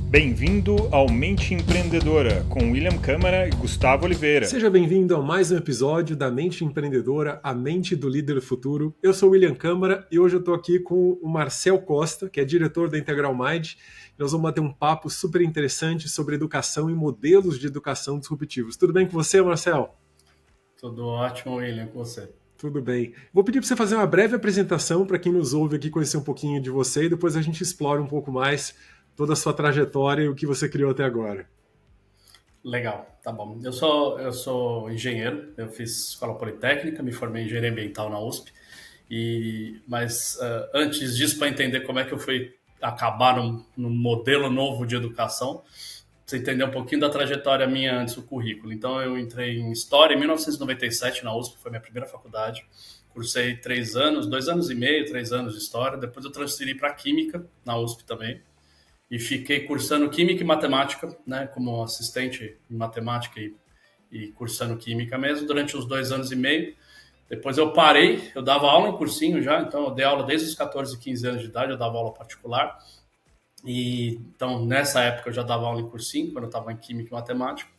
Bem-vindo ao Mente Empreendedora, com William Câmara e Gustavo Oliveira. Seja bem-vindo a mais um episódio da Mente Empreendedora, a mente do líder do futuro. Eu sou o William Câmara e hoje eu estou aqui com o Marcel Costa, que é diretor da Integral Mind. Nós vamos bater um papo super interessante sobre educação e modelos de educação disruptivos. Tudo bem com você, Marcel? Tudo ótimo, William, com você. Tudo bem. Vou pedir para você fazer uma breve apresentação para quem nos ouve aqui, conhecer um pouquinho de você e depois a gente explora um pouco mais toda a sua trajetória e o que você criou até agora. Legal, tá bom. Eu sou engenheiro, eu fiz escola politécnica, me formei em engenharia ambiental na USP, mas antes disso, para entender como é que eu fui acabar num modelo novo de educação, você entender um pouquinho da trajetória minha antes do currículo. Então, eu entrei em História em 1997 na USP, foi minha primeira faculdade. Cursei 3 anos, 2 anos e meio, 3 anos de História. Depois eu transferi para Química, na USP também. E fiquei cursando Química e Matemática, né, como assistente em Matemática e cursando Química mesmo, durante uns 2 anos e meio. Depois eu parei, eu dava aula em cursinho já, então eu dei aula desde os 14, 15 anos de idade, eu dava aula particular. Então, nessa época, eu já dava aula em cursinho, quando eu estava em Química e Matemática,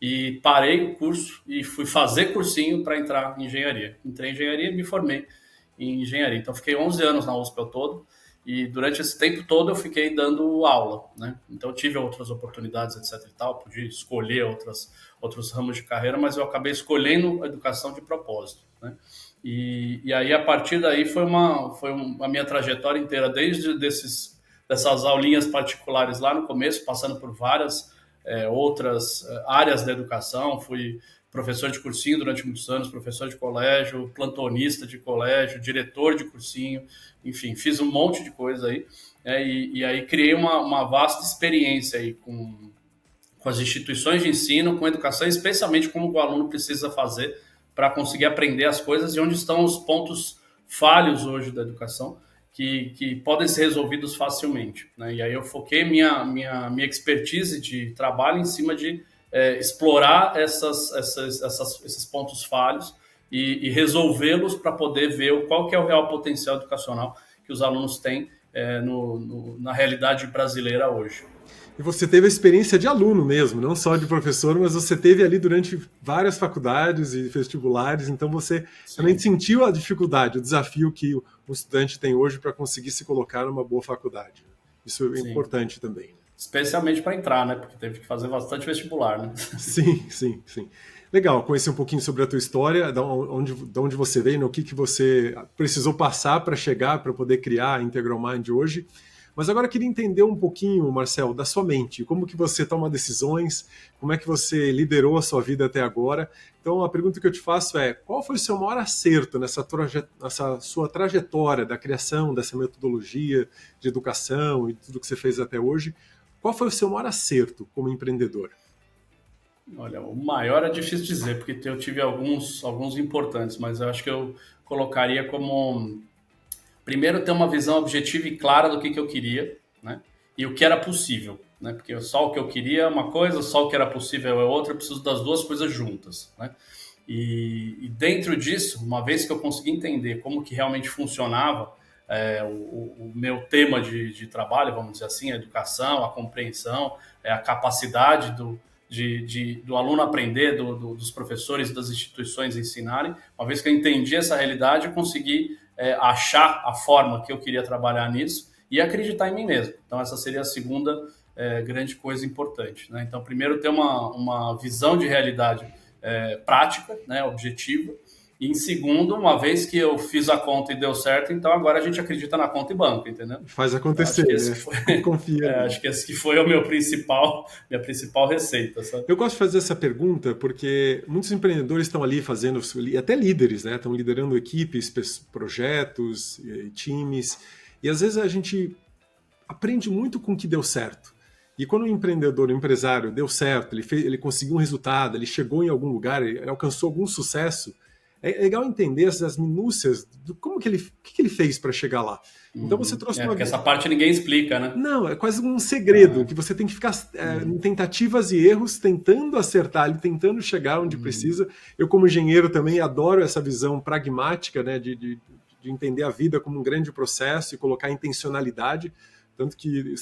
e parei o curso e fui fazer cursinho para entrar em Engenharia. Entrei em Engenharia e me formei em Engenharia. Então, fiquei 11 anos na USP ao todo, e durante esse tempo todo eu fiquei dando aula, né? Então, eu tive outras oportunidades, etc e tal, podia escolher outros ramos de carreira, mas eu acabei escolhendo a educação de propósito, né? E aí, a partir daí, foi a minha trajetória inteira, desde dessas aulinhas particulares lá no começo, passando por várias outras áreas da educação. Fui professor de cursinho durante muitos anos, professor de colégio, plantonista de colégio, diretor de cursinho, enfim, fiz um monte de coisa aí. E aí criei uma vasta experiência aí com as instituições de ensino, com educação, especialmente como o aluno precisa fazer para conseguir aprender as coisas e onde estão os pontos falhos hoje da educação, que podem ser resolvidos facilmente, né? E aí eu foquei minha expertise de trabalho em cima de explorar esses pontos falhos e resolvê-los para poder ver qual que é o real potencial educacional que os alunos têm na realidade brasileira hoje. E você teve a experiência de aluno mesmo, não só de professor, mas você teve ali durante várias faculdades e vestibulares, então você também sentiu a dificuldade, o desafio que o estudante tem hoje para conseguir se colocar numa boa faculdade. Isso é importante também. Especialmente para entrar, né? Porque teve que fazer bastante vestibular, né? Sim. Legal, conhecer um pouquinho sobre a tua história, de onde você veio, no que você precisou passar para chegar, para poder criar a Integral Mind hoje. Mas agora eu queria entender um pouquinho, Marcel, da sua mente, como que você toma decisões, como é que você liderou a sua vida até agora. Então a pergunta que eu te faço é, qual foi o seu maior acerto nessa sua trajetória da criação dessa metodologia de educação e tudo que você fez até hoje? Qual foi o seu maior acerto como empreendedor? Olha, o maior é difícil dizer, porque eu tive alguns importantes, mas eu acho que eu colocaria como... Primeiro, ter uma visão objetiva e clara do que eu queria, né? E o que era possível, né? Porque só o que eu queria é uma coisa, só o que era possível é outra, eu preciso das duas coisas juntas, né? E dentro disso, uma vez que eu consegui entender como que realmente funcionava o meu tema de trabalho, vamos dizer assim, a educação, a compreensão, a capacidade do aluno aprender, dos professores e das instituições ensinarem, uma vez que eu entendi essa realidade, eu consegui achar a forma que eu queria trabalhar nisso e acreditar em mim mesmo. Então, essa seria a segunda grande coisa importante, né? Então, primeiro, ter uma visão de realidade prática, né, objetiva. E, em segundo, uma vez que eu fiz a conta e deu certo, então agora a gente acredita na conta e banco, entendeu? Faz acontecer, né? Confia. Acho que esse que foi minha principal receita, sabe? Eu gosto de fazer essa pergunta porque muitos empreendedores estão ali fazendo, até líderes, né? Estão liderando equipes, projetos, times, e às vezes a gente aprende muito com o que deu certo. E quando o empreendedor, o empresário deu certo, ele conseguiu um resultado, ele chegou em algum lugar, ele alcançou algum sucesso, é legal entender essas minúcias do que ele fez para chegar lá. Então você trouxe porque essa parte ninguém explica, né? Não, é quase um segredo, que você tem que ficar em tentativas e erros, tentando acertar, tentando chegar onde precisa. Eu, como engenheiro, também adoro essa visão pragmática, né, de entender a vida como um grande processo e colocar intencionalidade, Tanto que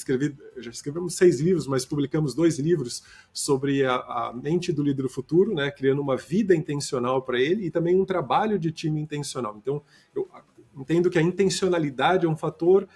já escrevemos 6 livros, mas publicamos 2 livros sobre a mente do líder do futuro, né, criando uma vida intencional para ele e também um trabalho de time intencional. Então, eu entendo que a intencionalidade é um fator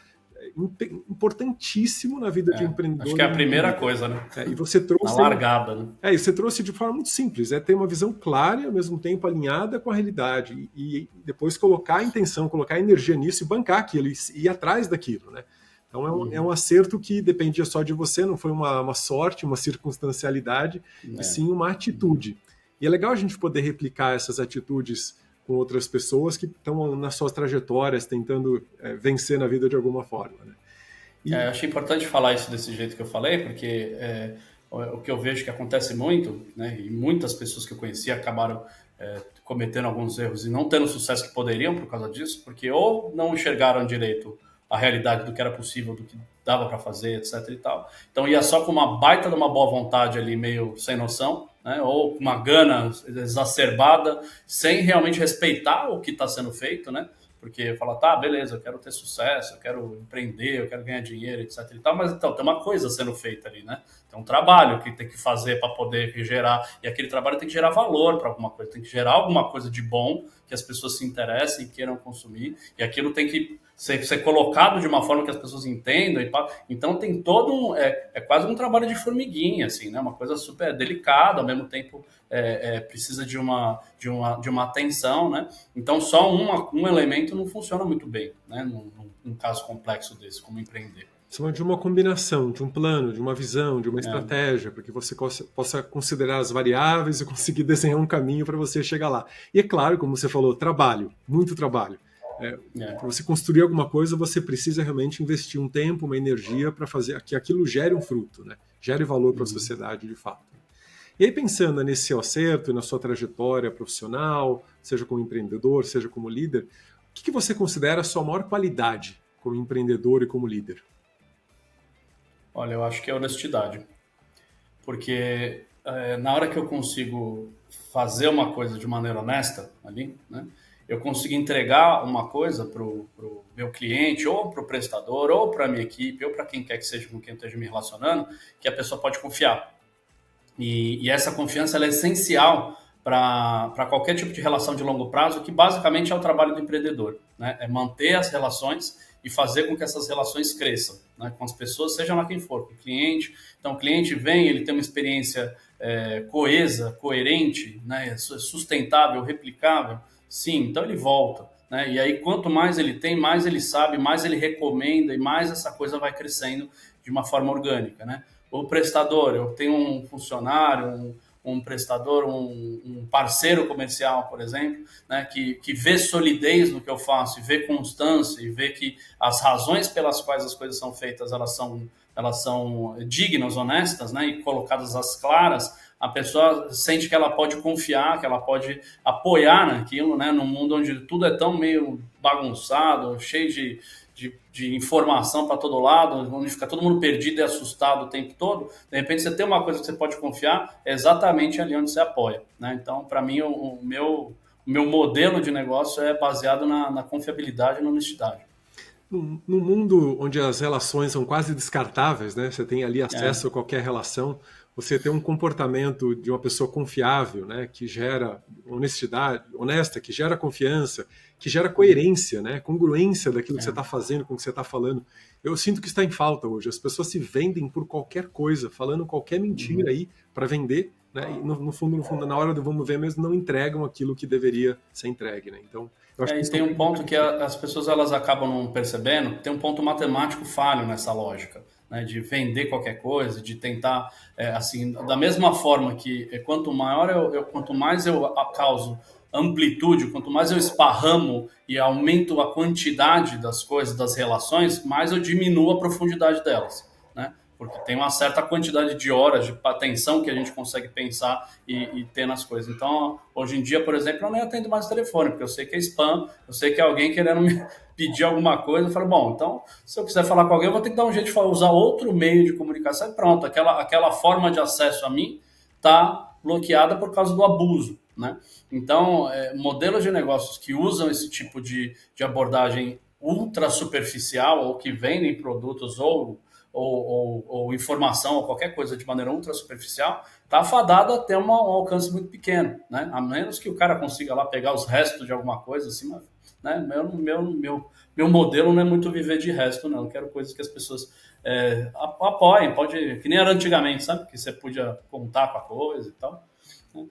importantíssimo na vida de um empreendedor. Acho que é a primeira coisa, né? E você trouxe na largada, né? E você trouxe de forma muito simples, ter uma visão clara e ao mesmo tempo alinhada com a realidade e depois colocar a intenção, colocar a energia nisso e bancar aquilo e ir atrás daquilo, né? Então é um acerto que dependia só de você, não foi uma sorte, uma circunstancialidade, e sim uma atitude. E é legal a gente poder replicar essas atitudes com outras pessoas que estão nas suas trajetórias tentando vencer na vida de alguma forma, né? Achei importante falar isso desse jeito que eu falei, porque o que eu vejo que acontece muito, né, e muitas pessoas que eu conheci acabaram cometendo alguns erros e não tendo o sucesso que poderiam por causa disso, porque ou não enxergaram direito a realidade do que era possível, do que dava para fazer, etc. e tal. Então ia só com uma baita de uma boa vontade ali, meio sem noção, né, ou com uma gana exacerbada, sem realmente respeitar o que está sendo feito, né? Porque fala, tá, beleza, eu quero ter sucesso, eu quero empreender, eu quero ganhar dinheiro, etc e tal, mas então tem uma coisa sendo feita ali, né? Tem um trabalho que tem que fazer para poder gerar, e aquele trabalho tem que gerar valor para alguma coisa, tem que gerar alguma coisa de bom que as pessoas se interessem e queiram consumir, e aquilo tem que ser colocado de uma forma que as pessoas entendam. Então tem todo quase um trabalho de formiguinha, assim, né? Uma coisa super delicada, ao mesmo tempo precisa de uma atenção, né? Então só um elemento não funciona muito bem, né? Num caso complexo desse, como empreender. De uma combinação, de um plano, de uma visão, de uma estratégia, para que você possa considerar as variáveis e conseguir desenhar um caminho para você chegar lá. E é claro, como você falou, trabalho, muito trabalho. Para você construir alguma coisa, você precisa realmente investir um tempo, uma energia para fazer que aquilo gere um fruto, né? Gere valor para a sociedade de fato. E aí, pensando nesse seu acerto, na sua trajetória profissional, seja como empreendedor, seja como líder, o que você considera a sua maior qualidade como empreendedor e como líder? Olha, eu acho que é honestidade. Porque na hora que eu consigo fazer uma coisa de maneira honesta ali, né? Eu consigo entregar uma coisa para o meu cliente, ou para o prestador, ou para a minha equipe, ou para quem quer que seja com quem eu esteja me relacionando, que a pessoa pode confiar. E essa confiança ela é essencial para qualquer tipo de relação de longo prazo, que basicamente é o trabalho do empreendedor, né? É manter as relações e fazer com que essas relações cresçam, né? Com as pessoas, seja lá quem for, com o cliente. Então, o cliente vem, ele tem uma experiência coesa, coerente, né? Sustentável, replicável. Sim, então ele volta, né? E aí quanto mais ele tem, mais ele sabe, mais ele recomenda e mais essa coisa vai crescendo de uma forma orgânica, né? O prestador, eu tenho um funcionário, um prestador, um parceiro comercial, por exemplo, né? Que vê solidez no que eu faço, e vê constância, e vê que as razões pelas quais as coisas são feitas, elas são dignas, honestas, né? E colocadas às claras. A pessoa sente que ela pode confiar, que ela pode apoiar naquilo, né? Num mundo onde tudo é tão meio bagunçado, cheio de informação para todo lado, onde fica todo mundo perdido e assustado o tempo todo. De repente, você tem uma coisa que você pode confiar, é exatamente ali onde você apoia, né? Então, para mim, o meu modelo de negócio é baseado na confiabilidade e na honestidade. Num mundo onde as relações são quase descartáveis, né? Você tem ali acesso a qualquer relação, você tem um comportamento de uma pessoa confiável, né? Que gera honestidade, honesta, que gera confiança, que gera coerência, né? Congruência daquilo que você está fazendo com o que você está falando. Eu sinto que está em falta hoje. As pessoas se vendem por qualquer coisa, falando qualquer mentira aí para vender, né? E no fundo, na hora do vamos ver mesmo, não entregam aquilo que deveria ser entregue, né? Então, eu acho que tem um ponto que as pessoas elas acabam não percebendo, tem um ponto matemático falho nessa lógica, né, de vender qualquer coisa, de tentar, assim, da mesma forma que quanto mais eu causo amplitude, quanto mais eu esparramo e aumento a quantidade das coisas, das relações, mais eu diminuo a profundidade delas, né? Porque tem uma certa quantidade de horas de atenção que a gente consegue pensar e ter nas coisas. Então, hoje em dia, por exemplo, eu nem atendo mais o telefone, porque eu sei que é spam, eu sei que é alguém querendo me pedir alguma coisa. Eu falo, bom, então, se eu quiser falar com alguém, eu vou ter que dar um jeito de usar outro meio de comunicação e pronto. Aquela forma de acesso a mim está bloqueada por causa do abuso, né? Então, modelos de negócios que usam esse tipo de abordagem ultra superficial ou que vendem produtos ou informação ou qualquer coisa de maneira ultra superficial, está fadado a ter um alcance muito pequeno, né? A menos que o cara consiga lá pegar os restos de alguma coisa, assim, mas, né? Meu modelo não é muito viver de resto, não. Eu quero coisas que as pessoas apoiem, que nem era antigamente, sabe? Que você podia contar com a coisa e tal. Né?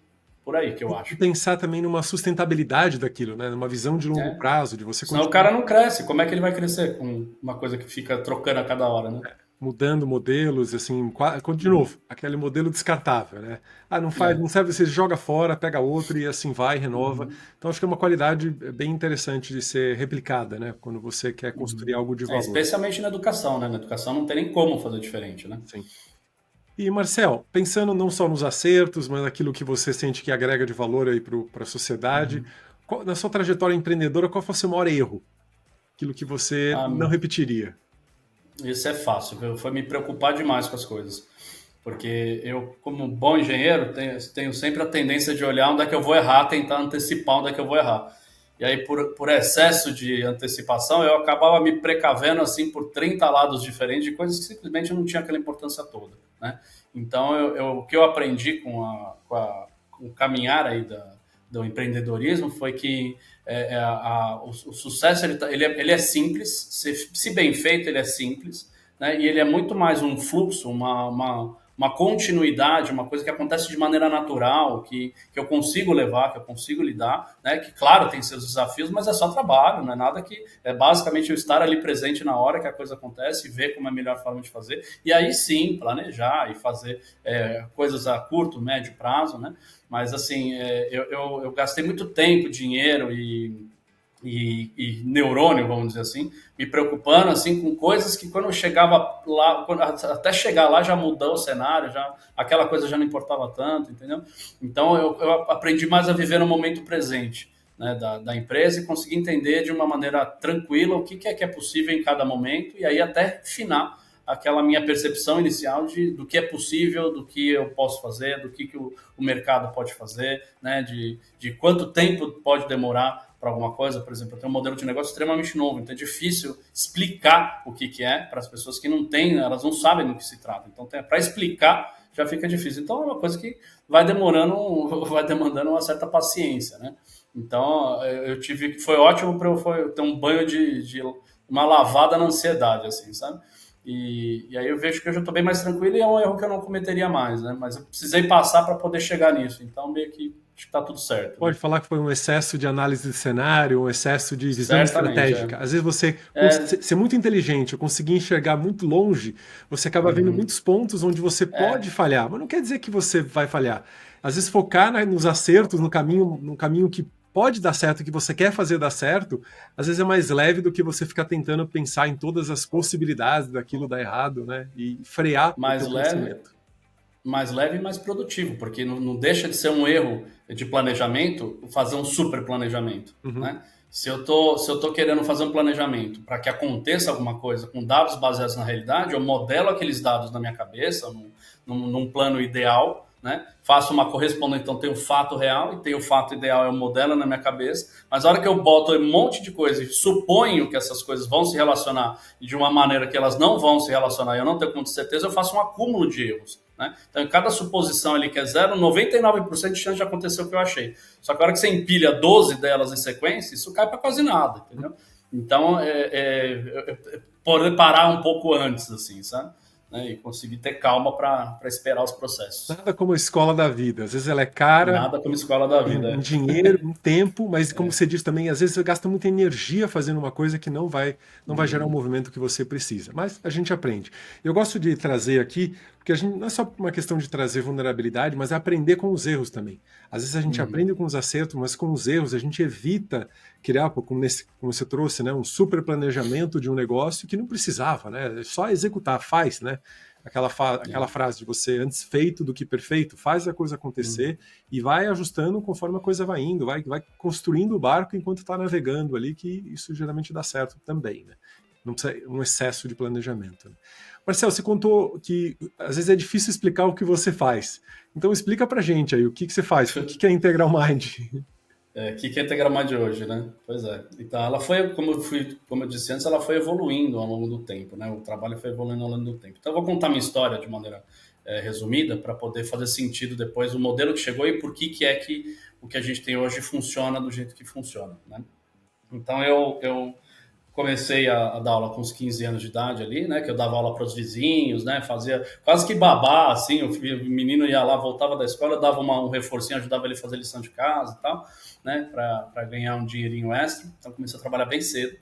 Por aí que eu acho. E pensar também numa sustentabilidade daquilo, né? Numa visão de longo prazo, de você Senão o cara não cresce. Como é que ele vai crescer com uma coisa que fica trocando a cada hora, né? Mudando modelos, assim, de novo, aquele modelo descartável, né? Não faz, não serve, você joga fora, pega outro e assim vai, renova. Então acho que é uma qualidade bem interessante de ser replicada, né? Quando você quer construir algo de valor. Especialmente na educação, né? Na educação não tem nem como fazer diferente, né? Sim. E Marcel, pensando não só nos acertos, mas naquilo que você sente que agrega de valor aí para a sociedade, na sua trajetória empreendedora, qual foi o seu maior erro? Aquilo que você não repetiria? Isso é fácil, foi me preocupar demais com as coisas. Porque eu, como bom engenheiro, tenho sempre a tendência de olhar onde é que eu vou errar, tentar antecipar onde é que eu vou errar. E aí, por excesso de antecipação, eu acabava me precavendo assim por 30 lados diferentes de coisas que simplesmente não tinham aquela importância toda, né? Então, o que eu aprendi com o caminhar aí do empreendedorismo foi que o sucesso ele é simples, se bem feito ele é simples, né? E ele é muito mais um fluxo, uma continuidade, uma coisa que acontece de maneira natural, que eu consigo levar, que eu consigo lidar, né? Que claro tem seus desafios, mas é só trabalho, não é nada que é basicamente eu estar ali presente na hora que a coisa acontece e ver como é a melhor forma de fazer, e aí sim planejar e fazer coisas a curto, médio prazo, né? Mas assim, eu gastei muito tempo, dinheiro e neurônio, vamos dizer assim, me preocupando assim com coisas que quando eu chegava lá, até chegar lá já mudou o cenário, já aquela coisa já não importava tanto, entendeu? Então eu aprendi mais a viver no momento presente, né, da empresa, e conseguir entender de uma maneira tranquila o que é possível em cada momento, e aí até refinar aquela minha percepção inicial do que é possível, do que eu posso fazer, do que o mercado pode fazer, né, de quanto tempo pode demorar para alguma coisa. Por exemplo, eu tenho um modelo de negócio extremamente novo, então é difícil explicar o que é para as pessoas que não têm, elas não sabem do que se trata. Então, para explicar já fica difícil. Então, é uma coisa que vai demandando uma certa paciência, né? Então, foi ótimo para eu ter um banho de uma lavada na ansiedade, assim, sabe? E aí eu vejo que eu já estou bem mais tranquilo e é um erro que eu não cometeria mais, né? Mas eu precisei passar para poder chegar nisso. Então, meio que acho que está tudo certo. Pode falar que foi um excesso de análise de cenário, um excesso de visão Certamente, estratégica. Às vezes você ser muito inteligente, conseguir enxergar muito longe, você acaba vendo muitos pontos onde você pode falhar, mas não quer dizer que você vai falhar. Às vezes focar nos acertos, no caminho que pode dar certo, que você quer fazer dar certo, às vezes é mais leve do que você ficar tentando pensar em todas as possibilidades daquilo dar errado, né? E frear mais leve e mais produtivo, porque não deixa de ser um erro de planejamento fazer um super planejamento, né? Se eu tô querendo fazer um planejamento para que aconteça alguma coisa com dados baseados na realidade, eu modelo aqueles dados na minha cabeça, num plano ideal, né? Faço uma correspondência, então tem o fato real e tem o fato ideal, eu modelo na minha cabeça, mas a hora que eu boto um monte de coisa e suponho que essas coisas vão se relacionar de uma maneira que elas não vão se relacionar e eu não tenho muita certeza, eu faço um acúmulo de erros, né? Então, em cada suposição ali que é 99% de chance de acontecer o que eu achei. Só que a hora que você empilha 12 delas em sequência, isso cai para quase nada, entendeu? Então, poder parar um pouco antes, assim, sabe? Né, e conseguir ter calma para esperar os processos. Nada como a escola da vida. Às vezes ela é cara. Nada como a escola da vida. Em dinheiro, em tempo, mas como você diz também, às vezes você gasta muita energia fazendo uma coisa que não vai gerar o movimento que você precisa. Mas a gente aprende. Eu gosto de trazer aqui, porque a gente não é só uma questão de trazer vulnerabilidade, mas é aprender com os erros também. Às vezes a gente aprende com os acertos, mas com os erros a gente evita criar, como você trouxe, né, um super planejamento de um negócio que não precisava, né? É só executar, faz, né? Aquela frase de você, antes feito do que perfeito, faz a coisa acontecer e vai ajustando conforme a coisa vai indo, vai construindo o barco enquanto está navegando ali, que isso geralmente dá certo também, né? Não precisa um excesso de planejamento. Né? Marcel, você contou que às vezes é difícil explicar o que você faz. Então explica pra gente aí, o que você faz, o que é Integral Mind? Que é Integramind hoje, né? Pois é. Então, ela foi, como eu disse antes, ela foi evoluindo ao longo do tempo, né? O trabalho foi evoluindo ao longo do tempo. Então, eu vou contar minha história de maneira resumida para poder fazer sentido depois o modelo que chegou e por que é que o que a gente tem hoje funciona do jeito que funciona, né? Então, eu comecei a dar aula com uns 15 anos de idade ali, né? Que eu dava aula para os vizinhos, né? Fazia quase que babá, assim. O menino ia lá, voltava da escola, eu dava um reforcinho, ajudava ele a fazer lição de casa e tal, né? Para ganhar um dinheirinho extra. Então, comecei a trabalhar bem cedo.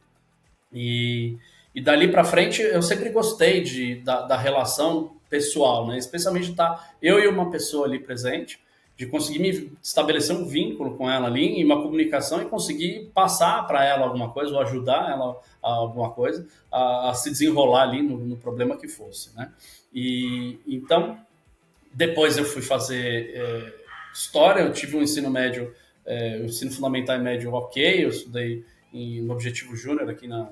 E dali para frente, eu sempre gostei da relação pessoal, né? Especialmente de estar eu e uma pessoa ali presente, de conseguir me estabelecer um vínculo com ela ali, e uma comunicação, e conseguir passar para ela alguma coisa, ou ajudar ela a alguma coisa, a se desenrolar ali no problema que fosse, né? E então, depois eu fui fazer história, eu tive um ensino médio, o ensino fundamental e médio ok, eu estudei no Objetivo Júnior aqui na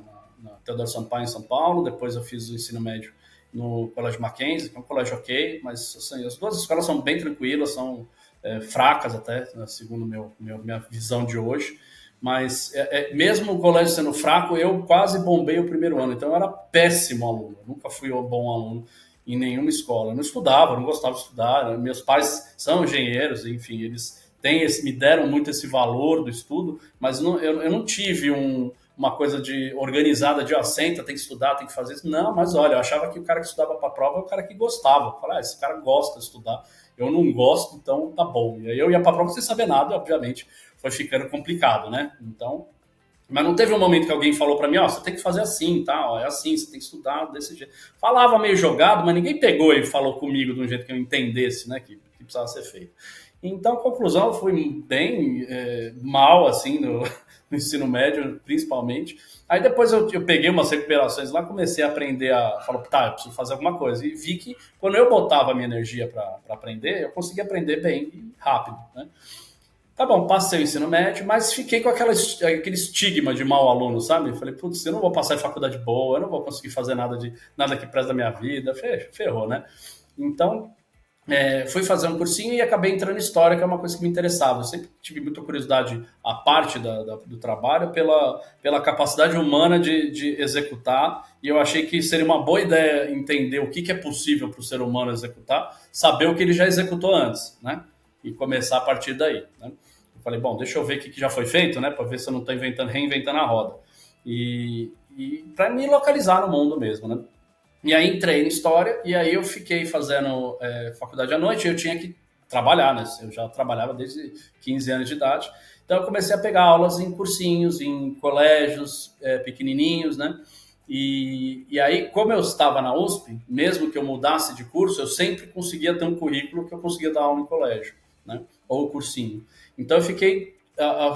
Teodoro Sampaio, em São Paulo. Depois eu fiz o ensino médio no Colégio Mackenzie, que é um colégio ok, mas assim, as duas escolas são bem tranquilas, são fracas até, né, segundo minha visão de hoje. Mas mesmo o colégio sendo fraco, eu quase bombei o primeiro ano, então eu era péssimo aluno, eu nunca fui um bom aluno em nenhuma escola. Eu não estudava, não gostava de estudar, meus pais são engenheiros, enfim, eles me deram muito esse valor do estudo, mas eu não tive uma coisa organizada de senta, tem que estudar, tem que fazer isso. Não, mas olha, eu achava que o cara que estudava para a prova é o cara que gostava. Eu falei, esse cara gosta de estudar, eu não gosto, então tá bom. E aí eu ia para a prova sem saber nada, e obviamente foi ficando complicado, né? Então, mas não teve um momento que alguém falou para mim, você tem que fazer assim, tá? É assim, você tem que estudar desse jeito. Falava meio jogado, mas ninguém pegou e falou comigo de um jeito que eu entendesse, né, que precisava ser feito. Então, a conclusão, eu fui bem mal, assim, no ensino médio, principalmente. Aí depois eu peguei umas recuperações lá, comecei a aprender eu preciso fazer alguma coisa. E vi que quando eu botava a minha energia para aprender, eu conseguia aprender bem e rápido, né? Tá bom, passei o ensino médio, mas fiquei com aquele estigma de mau aluno, sabe? Falei, putz, eu não vou passar em faculdade boa, eu não vou conseguir fazer nada que presta da minha vida. Ferrou, né? Então, fui fazer um cursinho e acabei entrando em história, que é uma coisa que me interessava. Eu sempre tive muita curiosidade, a parte do trabalho, pela capacidade humana de executar, e eu achei que seria uma boa ideia entender o que é possível para o ser humano executar, saber o que ele já executou antes, né? E começar a partir daí, né? Eu falei, bom, deixa eu ver o que já foi feito, né? Para ver se eu não estou reinventando a roda. E para me localizar no mundo mesmo, né? E aí entrei em história, e aí eu fiquei fazendo faculdade à noite, e eu tinha que trabalhar, né? Eu já trabalhava desde 15 anos de idade. Então eu comecei a pegar aulas em cursinhos, em colégios pequenininhos, né? E aí, como eu estava na USP, mesmo que eu mudasse de curso, eu sempre conseguia ter um currículo que eu conseguia dar aula em colégio, né? Ou cursinho. Então eu fiquei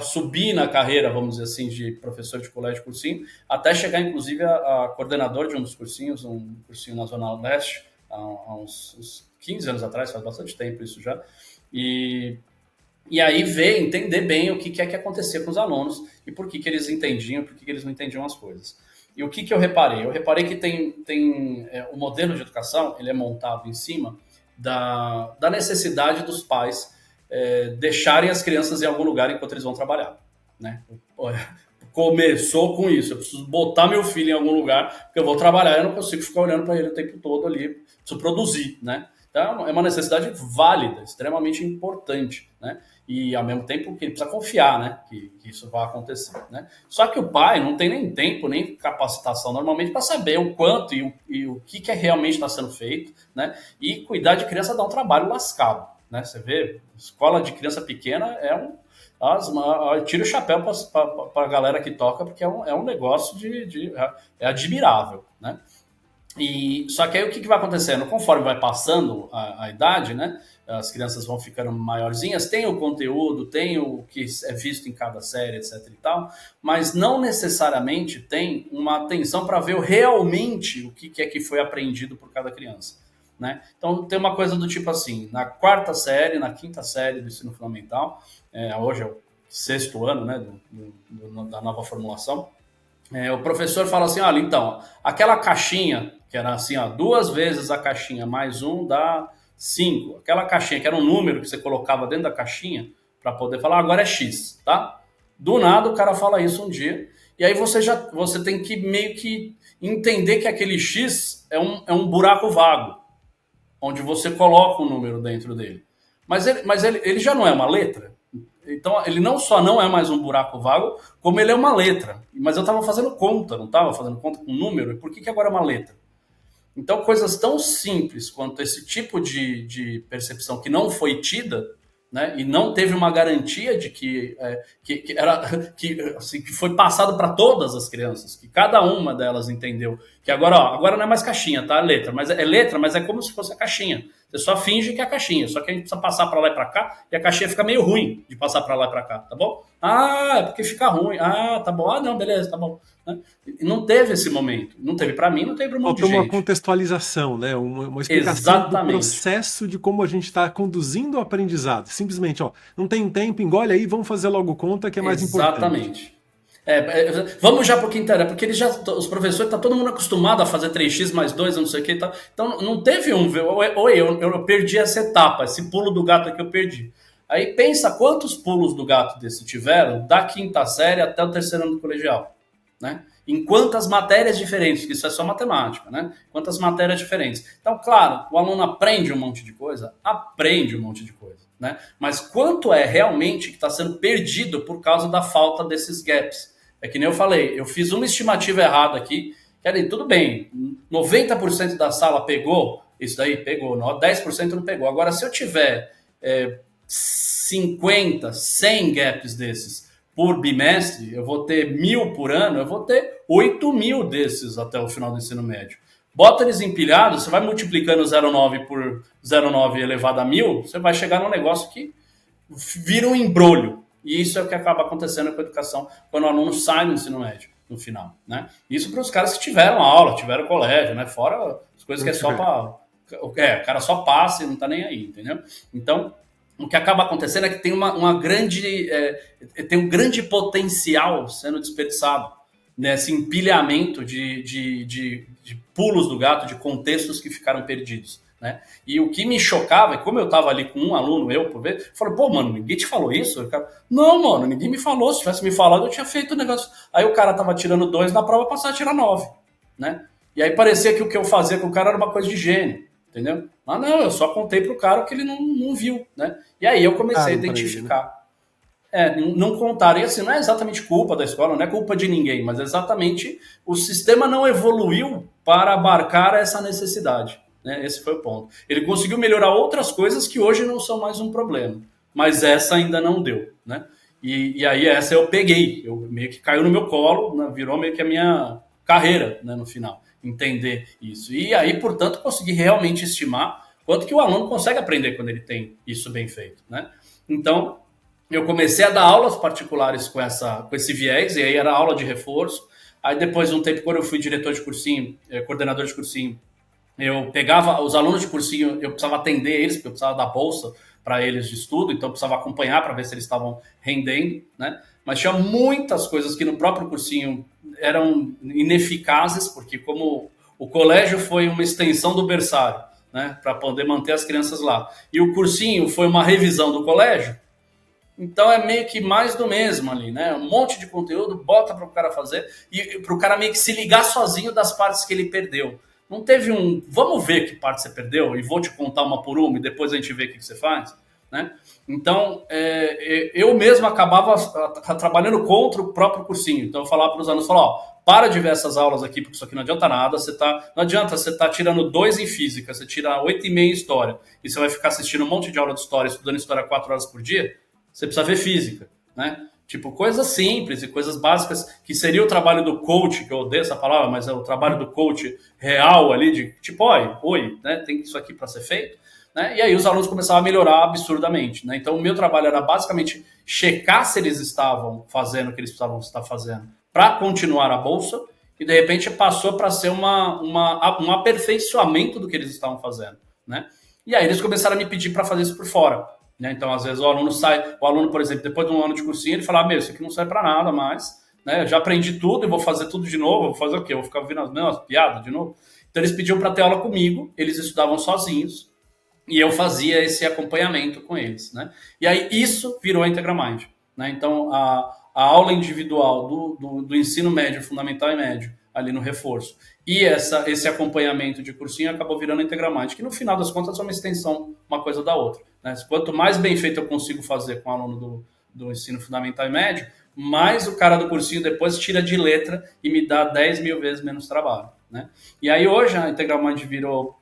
subir na carreira, vamos dizer assim, de professor de colégio cursinho, até chegar, inclusive, a coordenador de um dos cursinhos, um cursinho na Zona Leste, há uns 15 anos atrás, faz bastante tempo isso já. E aí entender bem o que é que acontecia com os alunos e por que eles entendiam, por que eles não entendiam as coisas. E o que eu reparei? Eu reparei que o modelo de educação, ele é montado em cima da necessidade dos pais deixarem as crianças em algum lugar enquanto eles vão trabalhar, né? Começou com isso, eu preciso botar meu filho em algum lugar, porque eu vou trabalhar, eu não consigo ficar olhando para ele o tempo todo ali, preciso produzir, né? Então é uma necessidade válida, extremamente importante, né? E ao mesmo tempo que ele precisa confiar, né, que isso vai acontecer, né? Só que o pai não tem nem tempo, nem capacitação normalmente para saber o quanto e o que realmente está sendo feito, né? E cuidar de criança dá um trabalho lascado, né? Você vê, escola de criança pequena tira o chapéu para a galera que toca, porque é um negócio é admirável, né? Só que aí o que vai acontecendo? Conforme vai passando a idade, né? As crianças vão ficando maiorzinhas, tem o conteúdo, tem o que é visto em cada série, etc e tal, mas não necessariamente tem uma atenção para ver realmente o que é que foi aprendido por cada criança, né? Então tem uma coisa do tipo assim, na quarta série, na quinta série do ensino fundamental, hoje é o 6º ano, né, da nova formulação, o professor fala assim, olha, então, aquela caixinha, que era assim, 2 vezes a caixinha mais 1 dá 5, aquela caixinha que era um número que você colocava dentro da caixinha, para poder falar, agora é X, tá? Do nada o cara fala isso um dia, e aí você tem que meio que entender que aquele X é um buraco vago, onde você coloca um número dentro dele. Mas ele já não é uma letra. Então, ele não só não é mais um buraco vago, como ele é uma letra. Mas eu estava fazendo conta, não estava fazendo conta com número. E por que agora é uma letra? Então, coisas tão simples quanto esse tipo de percepção que não foi tida, né, e não teve uma garantia de que foi passado para todas as crianças, que cada uma delas entendeu que agora não é mais caixinha, tá? É letra, mas é como se fosse a caixinha. Você só finge que é a caixinha, só que a gente precisa passar para lá e para cá, e a caixinha fica meio ruim de passar para lá e para cá, tá bom? Ah, é porque fica ruim. Ah, tá bom. Ah, não, beleza, tá bom. E não teve esse momento. Não teve para mim, não teve para um monte de gente. Faltou uma contextualização, né? Uma explicação Exatamente. do processo de como a gente está conduzindo o aprendizado. Simplesmente, não tem tempo, engole aí, vamos fazer logo conta que é mais importante. Exatamente. Vamos já para o que interessa, porque os professores, tá todo mundo acostumado a fazer 3x mais 2, não sei o que, tá? Então não teve eu perdi essa etapa, esse pulo do gato que eu perdi. Aí pensa quantos pulos do gato desse tiveram da quinta série até o terceiro ano do colegial, né? Em quantas matérias diferentes, que isso é só matemática, né? Quantas matérias diferentes. Então, claro, o aluno aprende um monte de coisa, né? Mas quanto é realmente que está sendo perdido por causa da falta desses gaps? É que nem eu falei, eu fiz uma estimativa errada aqui, que ali, tudo bem, 90% da sala pegou, isso daí pegou, 10% não pegou. Agora, se eu tiver 50, 100 gaps desses por bimestre, eu vou ter 1.000 por ano, eu vou ter 8.000 desses até o final do ensino médio. Bota eles empilhados, você vai multiplicando 0,9 por 0,9 elevado a 1.000, você vai chegar num negócio que vira um embrolho. E isso é o que acaba acontecendo com a educação quando o aluno sai do ensino médio, no final, né? Isso para os caras que tiveram aula, tiveram colégio, né? Fora as coisas que é só para... o cara só passa e não tá nem aí, entendeu? Então, o que acaba acontecendo é que tem tem um grande potencial sendo desperdiçado nesse empilhamento de pulos do gato, de contextos que ficaram perdidos, né? E o que me chocava, é como eu estava ali com um aluno, por vez, eu falei, pô, mano, ninguém te falou isso? Não, mano, ninguém me falou, se tivesse me falado, eu tinha feito o negócio. Aí o cara tava tirando 2 na prova, passava a tirar 9, né? E aí parecia que o que eu fazia com o cara era uma coisa de gênio, entendeu? Mas não, eu só contei pro cara o que ele não viu, né? E aí eu comecei a identificar. Ele, né? Não contaram. E assim, não é exatamente culpa da escola, não é culpa de ninguém, mas exatamente o sistema não evoluiu para abarcar essa necessidade, né? Esse foi o ponto. Ele conseguiu melhorar outras coisas que hoje não são mais um problema, mas essa ainda não deu, né? E aí essa eu peguei, eu meio que caiu no meu colo, né? Virou meio que a minha carreira, né, no final, entender isso. E aí, portanto, consegui realmente estimar quanto que o aluno consegue aprender quando ele tem isso bem feito, né? Então, eu comecei a dar aulas particulares com esse viés, e aí era aula de reforço. Aí depois de um tempo, quando eu fui diretor de cursinho, coordenador de cursinho, eu pegava os alunos de cursinho, eu precisava atender eles, porque eu precisava dar bolsa para eles de estudo, então eu precisava acompanhar para ver se eles estavam rendendo, né? Mas tinha muitas coisas que no próprio cursinho eram ineficazes, porque como o colégio foi uma extensão do berçário, né, para poder manter as crianças lá, e o cursinho foi uma revisão do colégio, então é meio que mais do mesmo ali, né? Um monte de conteúdo, bota para o cara fazer, e para o cara meio que se ligar sozinho das partes que ele perdeu. Não teve vamos ver que parte você perdeu e vou te contar uma por uma e depois a gente vê o que você faz, né? Então, eu mesmo acabava trabalhando contra o próprio cursinho. Então, eu falava para os alunos, para de ver essas aulas aqui, porque isso aqui não adianta nada. Não adianta, você tá tirando 2 em física, você tira 8,5 em história, e você vai ficar assistindo um monte de aula de história, estudando história 4 horas por dia, você precisa ver física, né? Tipo, coisas simples e coisas básicas, que seria o trabalho do coach, que eu odeio essa palavra, mas é o trabalho do coach real ali, de tipo, oi, né? Tem isso aqui para ser feito, né? E aí os alunos começavam a melhorar absurdamente, né? Então o meu trabalho era basicamente checar se eles estavam fazendo o que eles precisavam estar fazendo para continuar a bolsa, e de repente passou para ser um aperfeiçoamento do que eles estavam fazendo, né? E aí eles começaram a me pedir para fazer isso por fora, né? Então, às vezes, o aluno, por exemplo, depois de um ano de cursinho, ele fala, isso aqui não serve para nada mais, né? Eu já aprendi tudo e vou fazer tudo de novo, vou fazer o quê? Eu vou ficar ouvindo as mesmas piadas de novo? Então, eles pediam para ter aula comigo, eles estudavam sozinhos, E eu fazia esse acompanhamento com eles, né? E aí isso virou a IntegraMind, né? Então a aula individual do ensino médio, fundamental e médio, ali no reforço, e esse acompanhamento de cursinho acabou virando a IntegraMind, que no final das contas é uma extensão, uma coisa da outra, né? Quanto mais bem feito eu consigo fazer com o aluno do ensino fundamental e médio, mais o cara do cursinho depois tira de letra e me dá 10 mil vezes menos trabalho, né? E aí hoje a IntegraMind virou...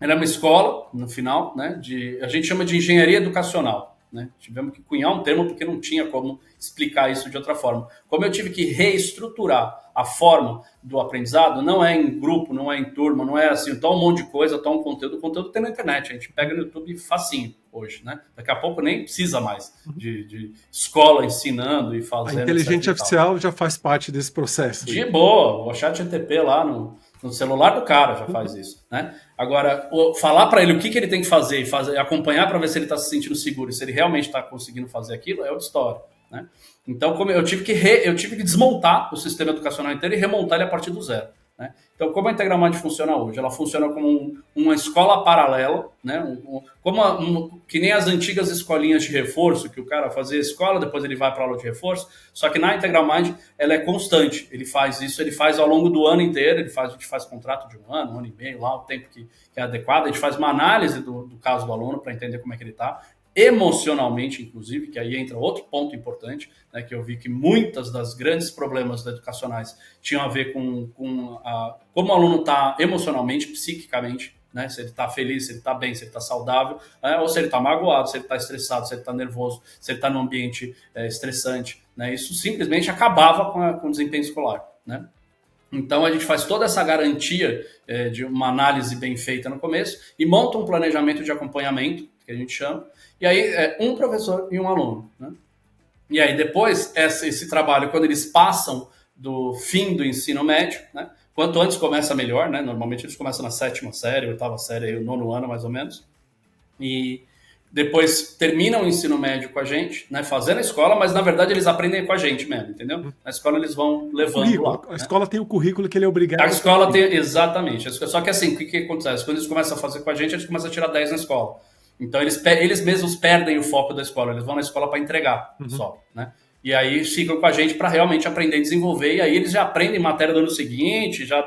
Era uma escola, no final, né, a gente chama de engenharia educacional, né? Tivemos que cunhar um termo porque não tinha como explicar isso de outra forma. Como eu tive que reestruturar a forma do aprendizado, não é em grupo, não é em turma, não é assim, tá um monte de coisa, tá um conteúdo, o conteúdo tem na internet, a gente pega no YouTube facinho hoje, né? Daqui a pouco nem precisa mais de escola ensinando e fazendo. A inteligência artificial já faz parte desse processo. De boa, o ChatGPT lá no celular do cara já faz isso, né? Agora, falar para ele o que ele tem que fazer e acompanhar para ver se ele está se sentindo seguro e se ele realmente está conseguindo fazer aquilo é outra história, né? Então, como eu tive que desmontar o sistema educacional inteiro e remontar ele a partir do zero, né? Então, como a IntegraMind funciona hoje? Ela funciona como uma escola paralela, né? Que nem as antigas escolinhas de reforço, que o cara fazia escola, depois ele vai para a aula de reforço, só que na IntegraMind ela é constante, ele faz isso, ele faz ao longo do ano inteiro, a gente faz contrato de um ano e meio, lá o tempo que é adequado, a gente faz uma análise do caso do aluno para entender como é que ele está, emocionalmente, inclusive, que aí entra outro ponto importante, né, que eu vi que muitas das grandes problemas educacionais tinham a ver com como o aluno está emocionalmente, psiquicamente, né, se ele está feliz, se ele está bem, se ele está saudável, né, ou se ele está magoado, se ele está estressado, se ele está nervoso, se ele está num ambiente estressante, né, isso simplesmente acabava com o desempenho escolar, né? Então, a gente faz toda essa garantia de uma análise bem feita no começo e monta um planejamento de acompanhamento, que a gente chama, e aí é um professor e um aluno, né? E aí depois, esse trabalho, quando eles passam do fim do ensino médio, né? Quanto antes começa, melhor, né? Normalmente eles começam na 7ª série, 8ª série, aí, o 9º ano, mais ou menos, e depois terminam o ensino médio com a gente, né, fazendo a escola, mas na verdade eles aprendem com a gente mesmo, entendeu? Na escola eles vão levando lá. A escola tem o currículo que ele é obrigado a escola tem, exatamente. Só que assim, o que acontece? Quando eles começam a fazer com a gente, eles começam a tirar 10 na escola. Então eles mesmos perdem o foco da escola, eles vão na escola para entregar só, né? E aí ficam com a gente para realmente aprender e desenvolver, e aí eles já aprendem matéria do ano seguinte, já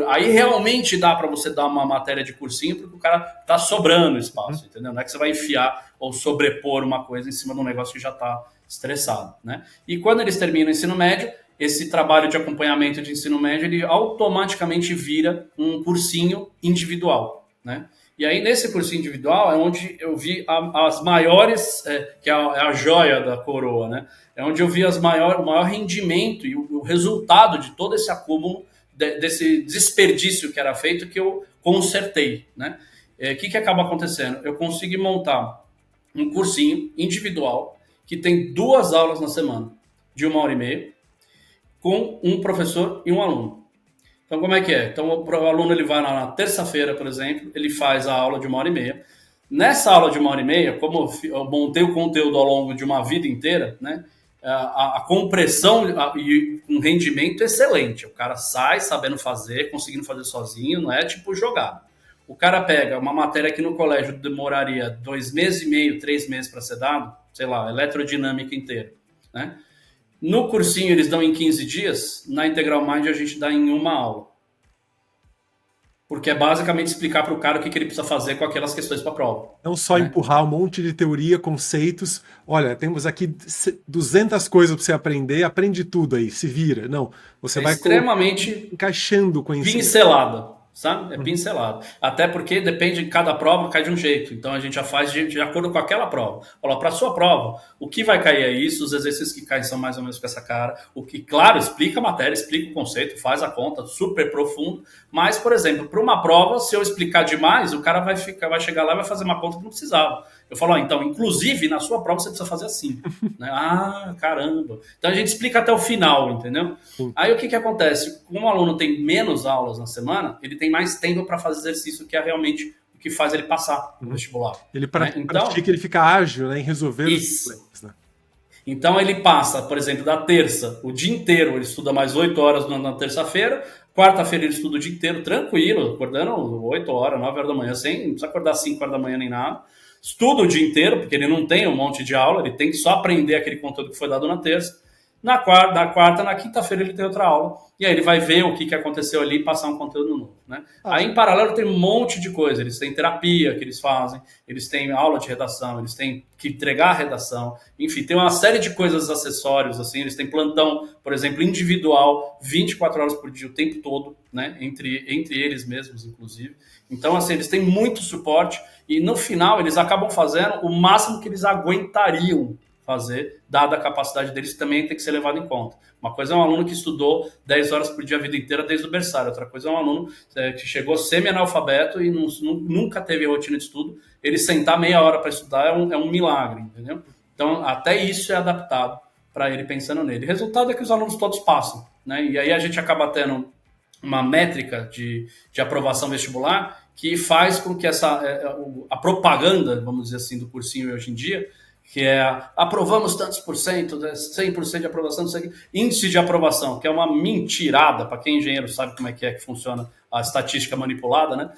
aí realmente dá para você dar uma matéria de cursinho, porque o cara tá sobrando espaço, entendeu? Não é que você vai enfiar ou sobrepor uma coisa em cima de um negócio que já está estressado, né? E quando eles terminam o ensino médio, esse trabalho de acompanhamento de ensino médio, ele automaticamente vira um cursinho individual, né? E aí, nesse cursinho individual, é onde eu vi as maiores, que é a joia da coroa, né? É onde eu vi o maior rendimento e o resultado de todo esse acúmulo, desse desperdício que era feito, que eu consertei, né? O que acaba acontecendo? Eu consegui montar um cursinho individual que tem 2 aulas na semana, de 1h30, com um professor e um aluno. Então, como é que é? Então, o aluno ele vai na terça-feira, por exemplo, ele faz a aula de 1h30. Nessa aula de 1h30, como eu montei o conteúdo ao longo de uma vida inteira, né? A compressão e um rendimento excelente. O cara sai sabendo fazer, conseguindo fazer sozinho, não é tipo jogado. O cara pega uma matéria que no colégio demoraria 2 meses e meio, 3 meses para ser dado, sei lá, eletrodinâmica inteira, né? No cursinho eles dão em 15 dias, na IntegraMind a gente dá em 1 aula. Porque é basicamente explicar para o cara o que ele precisa fazer com aquelas questões para a prova. Não só empurrar um monte de teoria, conceitos. Olha, temos aqui 200 coisas para você aprender, aprende tudo aí, se vira. Não, você vai extremamente encaixando conhecimento. Pincelada, sabe? É pincelado. Até porque depende de cada prova, cai de um jeito. Então a gente já faz de acordo com aquela prova. Olha, para a sua prova, o que vai cair é isso, os exercícios que caem são mais ou menos com essa cara. O que, claro, explica a matéria, explica o conceito, faz a conta, super profundo. Mas, por exemplo, para uma prova, se eu explicar demais, o cara vai chegar lá e vai fazer uma conta que não precisava. Eu falo, então, inclusive, na sua prova você precisa fazer assim. Né? Ah, caramba. Então a gente explica até o final, entendeu? Aí o que acontece? Como o aluno tem menos aulas na semana, ele tem mais tempo para fazer exercício, que é realmente o que faz ele passar no vestibular. Ele pratica, ele fica ágil, né, em resolver os problemas. Né? Então ele passa, por exemplo, da terça, o dia inteiro, ele estuda mais 8 horas na terça-feira, Quarta-feira ele estuda o dia inteiro, tranquilo, acordando 8 horas, 9 horas da manhã, sem não precisa acordar 5 horas da manhã nem nada. Estuda o dia inteiro, porque ele não tem um monte de aula, ele tem que só aprender aquele conteúdo que foi dado na terça. Na quarta, na quinta-feira ele tem outra aula. E aí ele vai ver o que aconteceu ali e passar um conteúdo novo, né? Aí em paralelo tem um monte de coisa. Eles têm terapia que eles fazem, eles têm aula de redação, eles têm que entregar a redação. Enfim, tem uma série de coisas acessórios, assim. Eles têm plantão, por exemplo, individual, 24 horas por dia, o tempo todo, né? Entre eles mesmos, inclusive. Então, assim, eles têm muito suporte e no final eles acabam fazendo o máximo que eles aguentariam fazer, dada a capacidade deles, também tem que ser levado em conta. Uma coisa é um aluno que estudou 10 horas por dia a vida inteira desde o berçário, outra coisa é um aluno que chegou semi-analfabeto e nunca teve rotina de estudo, ele sentar meia hora para estudar é um milagre, entendeu? Então, até isso é adaptado para ele pensando nele. O resultado é que os alunos todos passam, né? E aí a gente acaba tendo uma métrica de aprovação vestibular que faz com que a propaganda, vamos dizer assim, do cursinho hoje em dia, que é aprovamos tantos por cento, 100% de aprovação, não sei o que, índice de aprovação, que é uma mentirada, para quem é engenheiro sabe como é que funciona a estatística manipulada, né?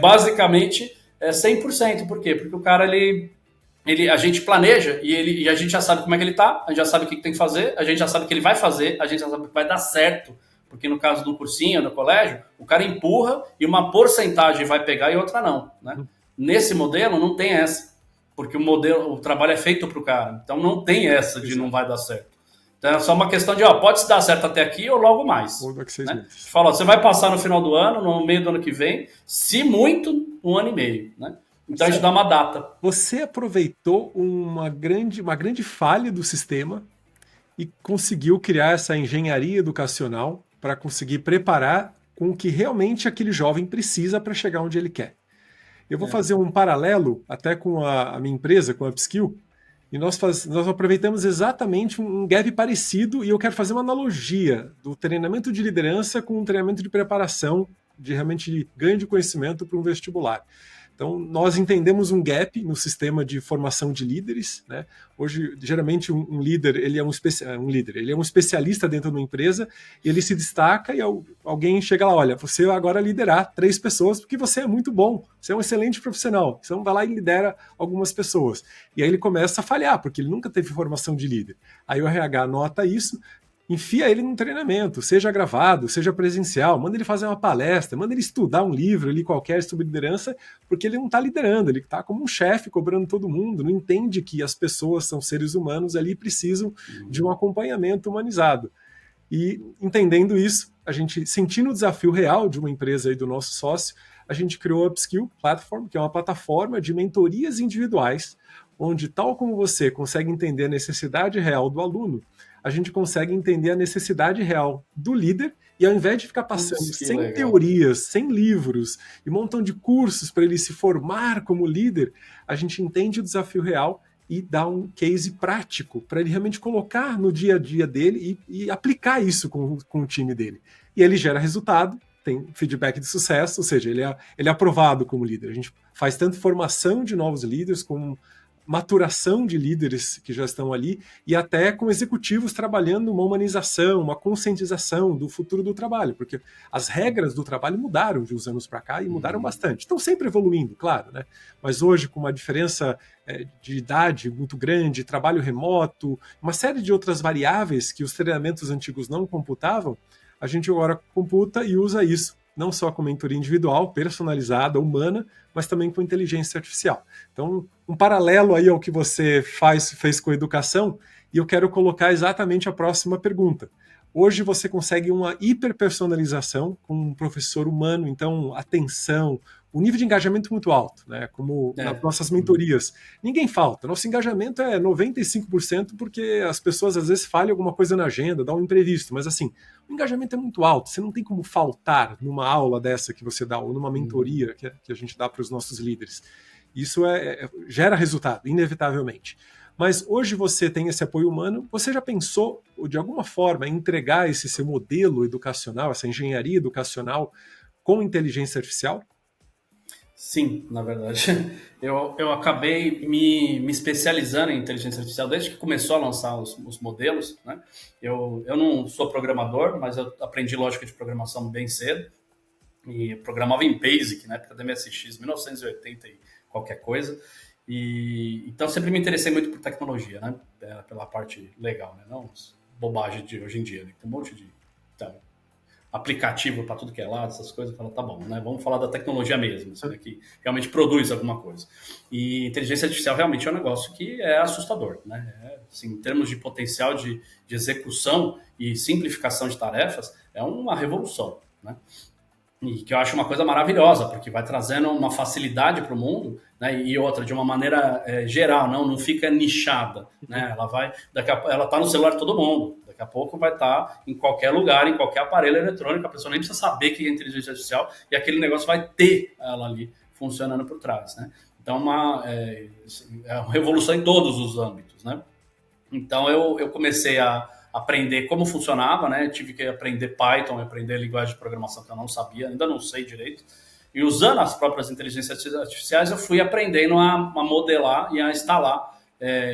Basicamente é 100%, por quê? Porque o cara, a gente planeja e a gente já sabe como é que ele tá, a gente já sabe o que tem que fazer, a gente já sabe o que ele vai fazer, a gente já sabe que vai dar certo, porque no caso do cursinho, no colégio, o cara empurra e uma porcentagem vai pegar e outra não, né? Nesse modelo não tem essa. Porque o trabalho é feito para o cara. Então não tem essa de não vai dar certo. Então é só uma questão de, pode se dar certo até aqui ou logo mais. Ou daqui 6 meses. Fala, você vai passar no final do ano, no meio do ano que vem, se muito, 1 ano e meio. Né? Então a gente dá uma data. Você aproveitou uma grande falha do sistema e conseguiu criar essa engenharia educacional para conseguir preparar com o que realmente aquele jovem precisa para chegar onde ele quer. Eu vou fazer um paralelo até com a minha empresa, com a Upskill, e nós aproveitamos exatamente um gap parecido e eu quero fazer uma analogia do treinamento de liderança com um treinamento de preparação, de realmente ganho de conhecimento para um vestibular. Então, nós entendemos um gap no sistema de formação de líderes, né? Hoje, geralmente, um líder, ele é um especialista dentro de uma empresa, e ele se destaca e alguém chega lá, olha, você agora liderar 3 pessoas porque você é muito bom, você é um excelente profissional, então vai lá e lidera algumas pessoas. E aí ele começa a falhar, porque ele nunca teve formação de líder. Aí o RH nota isso, enfia ele num treinamento, seja gravado, seja presencial, manda ele fazer uma palestra, manda ele estudar um livro ali qualquer sobre liderança, porque ele não está liderando, ele está como um chefe cobrando todo mundo, não entende que as pessoas são seres humanos ali e precisam de um acompanhamento humanizado. E entendendo isso, a gente, sentindo o desafio real de uma empresa aí do nosso sócio, a gente criou a Upskill Platform, que é uma plataforma de mentorias individuais, onde, tal como você consegue entender a necessidade real do aluno, a gente consegue entender a necessidade real do líder e, ao invés de ficar passando sem teorias, sem livros e um montão de cursos para ele se formar como líder, a gente entende o desafio real e dá um case prático para ele realmente colocar no dia a dia dele e aplicar isso com o time dele. E ele gera resultado, tem feedback de sucesso, ou seja, ele é aprovado como líder. A gente faz tanto formação de novos líderes como maturação de líderes que já estão ali e até com executivos trabalhando uma humanização, uma conscientização do futuro do trabalho, porque as regras do trabalho mudaram de uns anos para cá e mudaram bastante. Estão sempre evoluindo, claro, né? Mas hoje, com uma diferença de idade muito grande, trabalho remoto, uma série de outras variáveis que os treinamentos antigos não computavam, a gente agora computa e usa isso, não só com mentoria individual, personalizada, humana, mas também com inteligência artificial. Então, um paralelo aí ao que você fez com a educação, e eu quero colocar exatamente a próxima pergunta. Hoje você consegue uma hiperpersonalização com um professor humano, então atenção, o nível de engajamento muito alto, né? Como nas nossas mentorias. Ninguém falta, nosso engajamento é 95% porque as pessoas às vezes falham alguma coisa na agenda, dá um imprevisto, mas assim, o engajamento é muito alto, você não tem como faltar numa aula dessa que você dá, ou numa mentoria que a gente dá para os nossos líderes. Isso gera resultado, inevitavelmente. Mas hoje você tem esse apoio humano, você já pensou, de alguma forma, em entregar esse seu modelo educacional, essa engenharia educacional com inteligência artificial? Sim, na verdade. Eu acabei me especializando em inteligência artificial desde que começou a lançar os modelos, né? Eu não sou programador, mas eu aprendi lógica de programação bem cedo e programava em BASIC, na época da MSX, 1980 e qualquer coisa. E então sempre me interessei muito por tecnologia, né? Pela parte legal, né? Não bobagem de hoje em dia, né? Tem um monte de aplicativo para tudo que é lado, essas coisas, fala, tá bom, né? Vamos falar da tecnologia mesmo, assim, né? Que realmente produz alguma coisa. E inteligência artificial realmente é um negócio que é assustador, né? Assim, em termos de potencial de execução e simplificação de tarefas, é uma revolução, né? E que eu acho uma coisa maravilhosa, porque vai trazendo uma facilidade para o mundo, né? E outra, de uma maneira geral, não fica nichada, né? Ela vai, ela está no celular de todo mundo, daqui a pouco vai estar em qualquer lugar, em qualquer aparelho eletrônico, a pessoa nem precisa saber que é inteligência artificial e aquele negócio vai ter ela ali funcionando por trás, né? Então, é uma revolução em todos os âmbitos, né? Então, eu comecei a aprender como funcionava, né? Eu tive que aprender Python, aprender linguagem de programação que eu não sabia, ainda não sei direito. E usando as próprias inteligências artificiais, eu fui aprendendo a modelar e a instalar.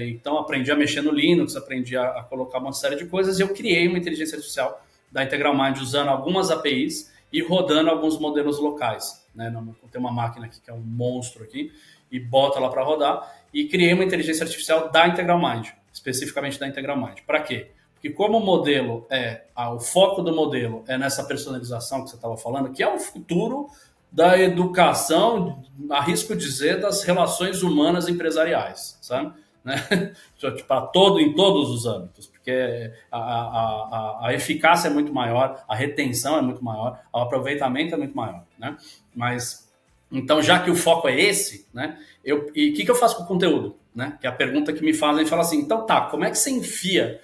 Então, aprendi a mexer no Linux, aprendi a colocar uma série de coisas e eu criei uma inteligência artificial da Integral Mind usando algumas APIs e rodando alguns modelos locais, né? Tem uma máquina aqui que é um monstro aqui e bota lá para rodar e criei uma inteligência artificial da Integral Mind, especificamente da Integral Mind. Para quê? Porque como o modelo o foco do modelo é nessa personalização que você estava falando, que é o futuro da educação, arrisco dizer, das relações humanas empresariais, sabe? Né? Em todos os âmbitos, porque a eficácia é muito maior, a retenção é muito maior, o aproveitamento é muito maior, né? Mas, então, já que o foco é esse, né? E o que eu faço com o conteúdo? Né? Que é a pergunta que me fazem, fala assim, então tá, como é que você enfia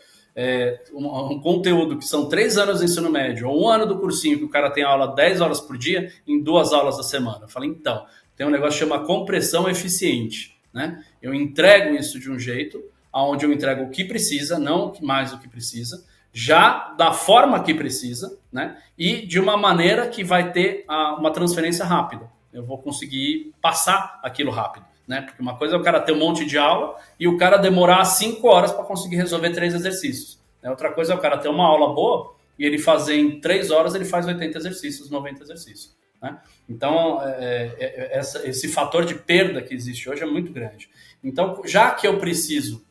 um conteúdo que são 3 anos de ensino médio, ou 1 ano do cursinho, que o cara tem aula 10 horas por dia, em 2 aulas da semana? Eu falei, então, tem um negócio que chama compressão eficiente, né? Eu entrego isso de um jeito, onde eu entrego o que precisa, não mais o que precisa, já da forma que precisa, né? E de uma maneira que vai ter uma transferência rápida. Eu vou conseguir passar aquilo rápido. Né? Porque uma coisa é o cara ter um monte de aula e o cara demorar 5 horas para conseguir resolver 3 exercícios. Né? Outra coisa é o cara ter uma aula boa e ele fazer em 3 horas, ele faz 80 exercícios, 90 exercícios. Né? Então, esse fator de perda que existe hoje é muito grande. Então, já que eu preciso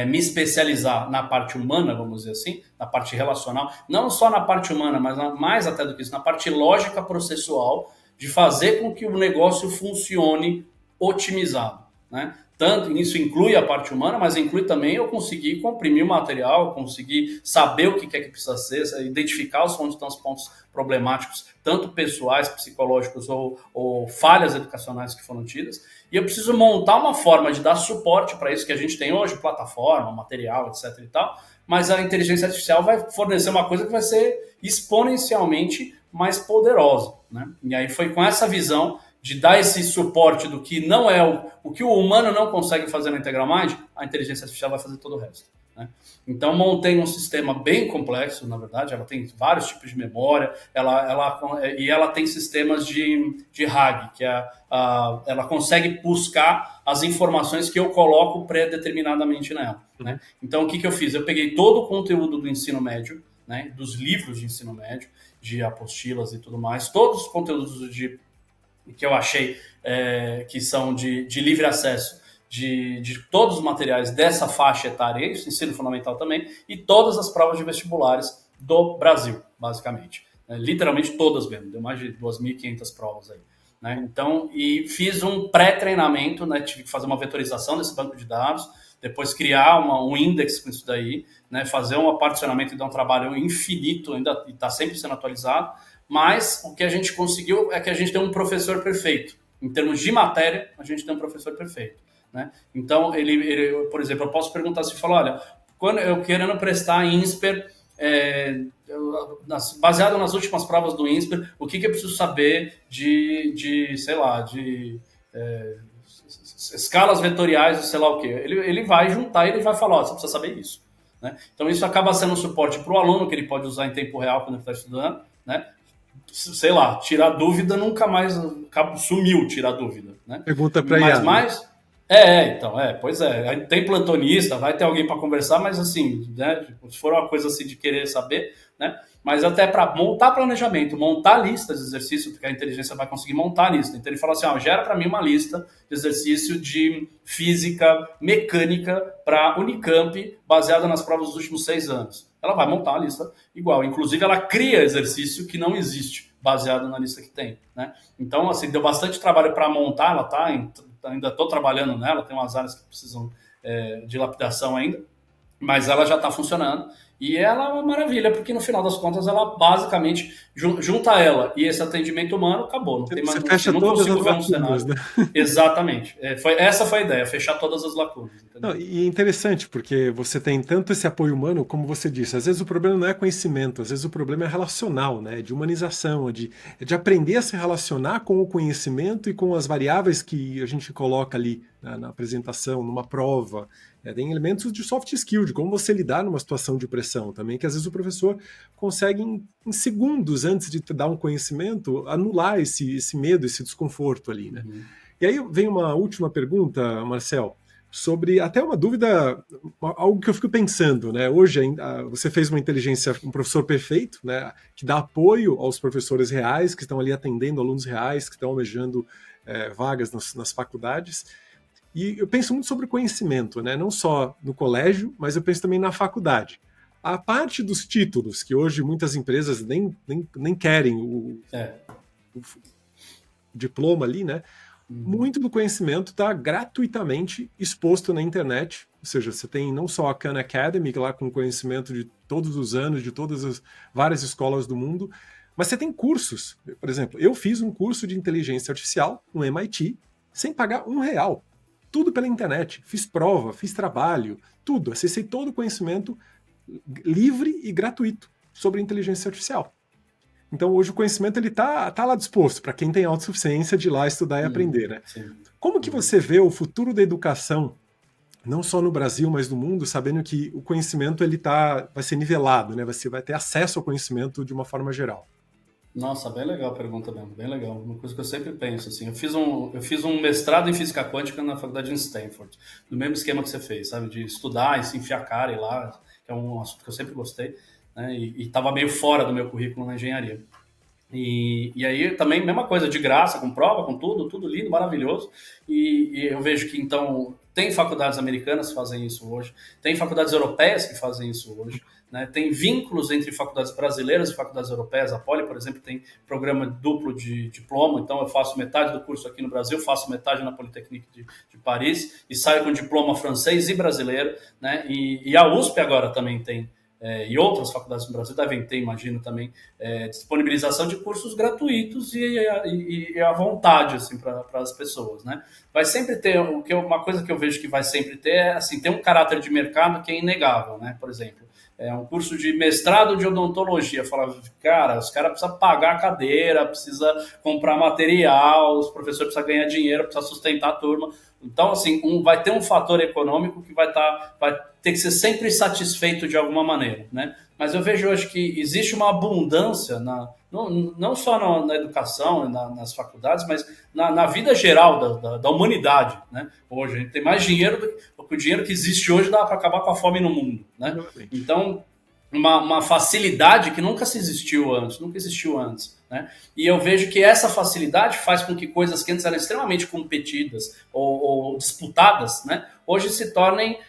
me especializar na parte humana, vamos dizer assim, na parte relacional, não só na parte humana, mas mais até do que isso, na parte lógica processual, de fazer com que o negócio funcione otimizado, né? Tanto isso inclui a parte humana, mas inclui também eu conseguir comprimir o material, conseguir saber o que é que precisa ser, identificar onde estão os pontos problemáticos, tanto pessoais, psicológicos ou falhas educacionais que foram tidas. E eu preciso montar uma forma de dar suporte para isso que a gente tem hoje, plataforma, material, etc. e tal, mas a inteligência artificial vai fornecer uma coisa que vai ser exponencialmente mais poderosa, né? E aí foi com essa visão de dar esse suporte do que não é o que o humano não consegue fazer na Integral Mind, a inteligência artificial vai fazer todo o resto. Né? Então, montei um sistema bem complexo, na verdade, ela tem vários tipos de memória, ela tem sistemas de RAG, que ela consegue buscar as informações que eu coloco pré-determinadamente nela. Né? Então, o que eu fiz? Eu peguei todo o conteúdo do ensino médio, né, dos livros de ensino médio, de apostilas e tudo mais, todos os conteúdos que eu achei que são de livre acesso de todos os materiais dessa faixa etária, isso, ensino fundamental também, e todas as provas de vestibulares do Brasil, basicamente. Literalmente todas mesmo, deu mais de 2.500 provas aí. Né? Então, e fiz um pré-treinamento, né? Tive que fazer uma vetorização desse banco de dados, depois criar um index com isso daí, né? Fazer um particionamento e dar um trabalho infinito, ainda está sempre sendo atualizado, mas o que a gente conseguiu é que a gente tem um professor perfeito. Em termos de matéria, a gente tem um professor perfeito. Né? Então, por exemplo, eu posso perguntar se fala, olha, quando eu querendo prestar INSPER, baseado nas últimas provas do INSPER, o que eu preciso saber de escalas vetoriais, sei lá o que. Ele vai juntar e ele vai falar, você precisa saber isso. Né? Então, isso acaba sendo um suporte para o aluno, que ele pode usar em tempo real quando ele está estudando, né? sei lá, tirar dúvida nunca mais sumiu tirar dúvida, né? Pergunta para Mas IA. mais então, pois é, tem plantonista, vai ter alguém para conversar, mas assim, né, tipo, se for uma coisa assim de querer saber, né? Mas até para montar planejamento, montar listas de exercício, porque a inteligência vai conseguir montar a lista. Então ele fala assim, gera para mim uma lista de exercício de física mecânica para Unicamp, baseada nas provas dos últimos 6 anos. Ela vai montar uma lista igual. Inclusive, ela cria exercício que não existe, baseado na lista que tem, né? Então, assim, deu bastante trabalho para montar, ainda estou trabalhando nela, tem umas áreas que precisam de lapidação ainda, mas ela já está funcionando e ela é uma maravilha, porque no final das contas ela basicamente junta ela e esse atendimento humano, acabou. Não tem mais, Você fecha não todas consigo as ver um lacunas, cenário. né? Exatamente. Essa foi a ideia, fechar todas as lacunas. Não, e é interessante, porque você tem tanto esse apoio humano, como você disse, às vezes o problema não é conhecimento, às vezes o problema é relacional, né? De humanização, de aprender a se relacionar com o conhecimento e com as variáveis que a gente coloca ali na apresentação, numa prova. Tem elementos de soft skill, de como você lidar numa situação de pressão também, que às vezes o professor consegue, em segundos antes de te dar um conhecimento, anular esse medo, esse desconforto ali, né? Uhum. E aí vem uma última pergunta, Marcel, sobre até uma dúvida, algo que eu fico pensando, né? Hoje você fez uma inteligência, um professor perfeito, né? Que dá apoio aos professores reais, que estão ali atendendo alunos reais, que estão almejando vagas nas faculdades. E eu penso muito sobre conhecimento, né? Não só no colégio, mas eu penso também na faculdade. A parte dos títulos, que hoje muitas empresas nem querem o diploma ali, né? Muito do conhecimento está gratuitamente exposto na internet, ou seja, você tem não só a Khan Academy, lá com conhecimento de todos os anos, de todas as várias escolas do mundo, mas você tem cursos. Por exemplo, eu fiz um curso de inteligência artificial no MIT sem pagar R$1. Tudo pela internet. Fiz prova, fiz trabalho, tudo. Acessei todo o conhecimento livre e gratuito sobre inteligência artificial. Então, hoje o conhecimento ele tá lá disposto para quem tem autossuficiência de ir lá estudar e aprender, né? Sim. Como que você vê o futuro da educação, não só no Brasil, mas no mundo, sabendo que o conhecimento ele vai ser nivelado, né? Você vai ter acesso ao conhecimento de uma forma geral. Nossa, bem legal a pergunta mesmo, bem legal. Uma coisa que eu sempre penso, assim, eu fiz um mestrado em física quântica na faculdade de Stanford, no mesmo esquema que você fez, sabe? De estudar e se enfiar a cara e lá, que é um assunto que eu sempre gostei. Né, e estava meio fora do meu currículo na engenharia. E aí também, mesma coisa, de graça, com prova, com tudo lindo, maravilhoso. E eu vejo que, então, tem faculdades americanas que fazem isso hoje, tem faculdades europeias que fazem isso hoje, né, tem vínculos entre faculdades brasileiras e faculdades europeias. A Poli, por exemplo, tem programa duplo de diploma, então eu faço metade do curso aqui no Brasil, faço metade na Polytechnique de Paris e saio com diploma francês e brasileiro, né, e a USP agora também tem, e outras faculdades no Brasil devem ter, imagino também, disponibilização de cursos gratuitos e à vontade assim, para as pessoas, né? Vai sempre ter, uma coisa que eu vejo que vai sempre ter assim, tem um caráter de mercado que é inegável, né? Por exemplo, um curso de mestrado de odontologia, fala, cara, os caras precisam pagar a cadeira, precisa comprar material, os professores precisam ganhar dinheiro, precisam sustentar a turma. Então, assim, vai ter um fator econômico que vai ter que ser sempre satisfeito de alguma maneira, né? Mas eu vejo hoje que existe uma abundância, não só na educação, nas faculdades, mas na vida geral da humanidade, né? Hoje a gente tem mais dinheiro do que o dinheiro que existe hoje dá para acabar com a fome no mundo, né? Então, uma facilidade que nunca existiu antes, né? E eu vejo que essa facilidade faz com que coisas que antes eram extremamente competidas ou disputadas, né, hoje se tornem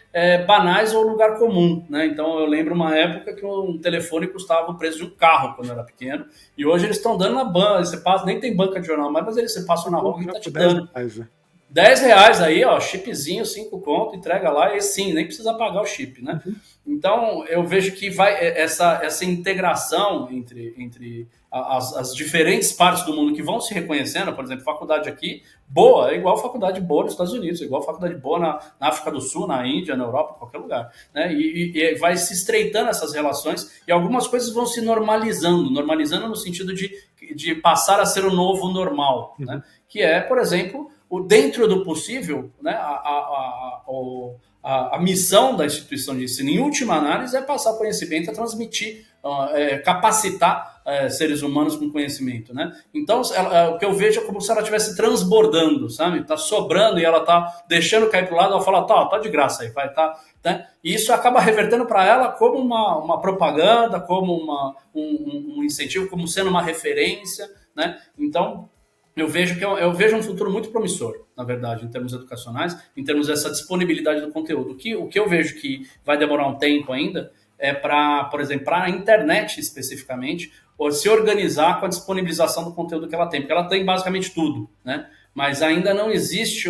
banais ou lugar comum, né? Então eu lembro uma época que um telefone custava o preço de um carro quando eu era pequeno, e hoje eles estão dando na banca, você passa, nem tem banca de jornal, mas você passa na rua e está te dando R$10 aí, ó, chipzinho, 5 conto, entrega lá, e sim, nem precisa pagar o chip, né? Então, eu vejo que vai essa integração entre as diferentes partes do mundo que vão se reconhecendo, por exemplo, faculdade aqui, boa, é igual faculdade boa nos Estados Unidos, é igual faculdade boa na África do Sul, na Índia, na Europa, em qualquer lugar, né? E vai se estreitando essas relações e algumas coisas vão se normalizando no sentido de passar a ser o novo normal, né? Que é, por exemplo, dentro do possível, né, a missão da instituição de ensino, em última análise, é passar conhecimento, é transmitir, capacitar seres humanos com conhecimento, né? Então, o que eu vejo é como se ela estivesse transbordando, sabe? Tá sobrando e ela tá deixando cair pro lado, ela fala, tá de graça aí, vai, tá, né? E isso acaba revertendo para ela como uma propaganda, como um incentivo, como sendo uma referência, né? Então, eu vejo um futuro muito promissor, na verdade, em termos educacionais, em termos dessa disponibilidade do conteúdo. O que eu vejo que vai demorar um tempo ainda é por exemplo, para a internet especificamente, ou se organizar com a disponibilização do conteúdo que ela tem, porque ela tem basicamente tudo, né? Mas ainda não existe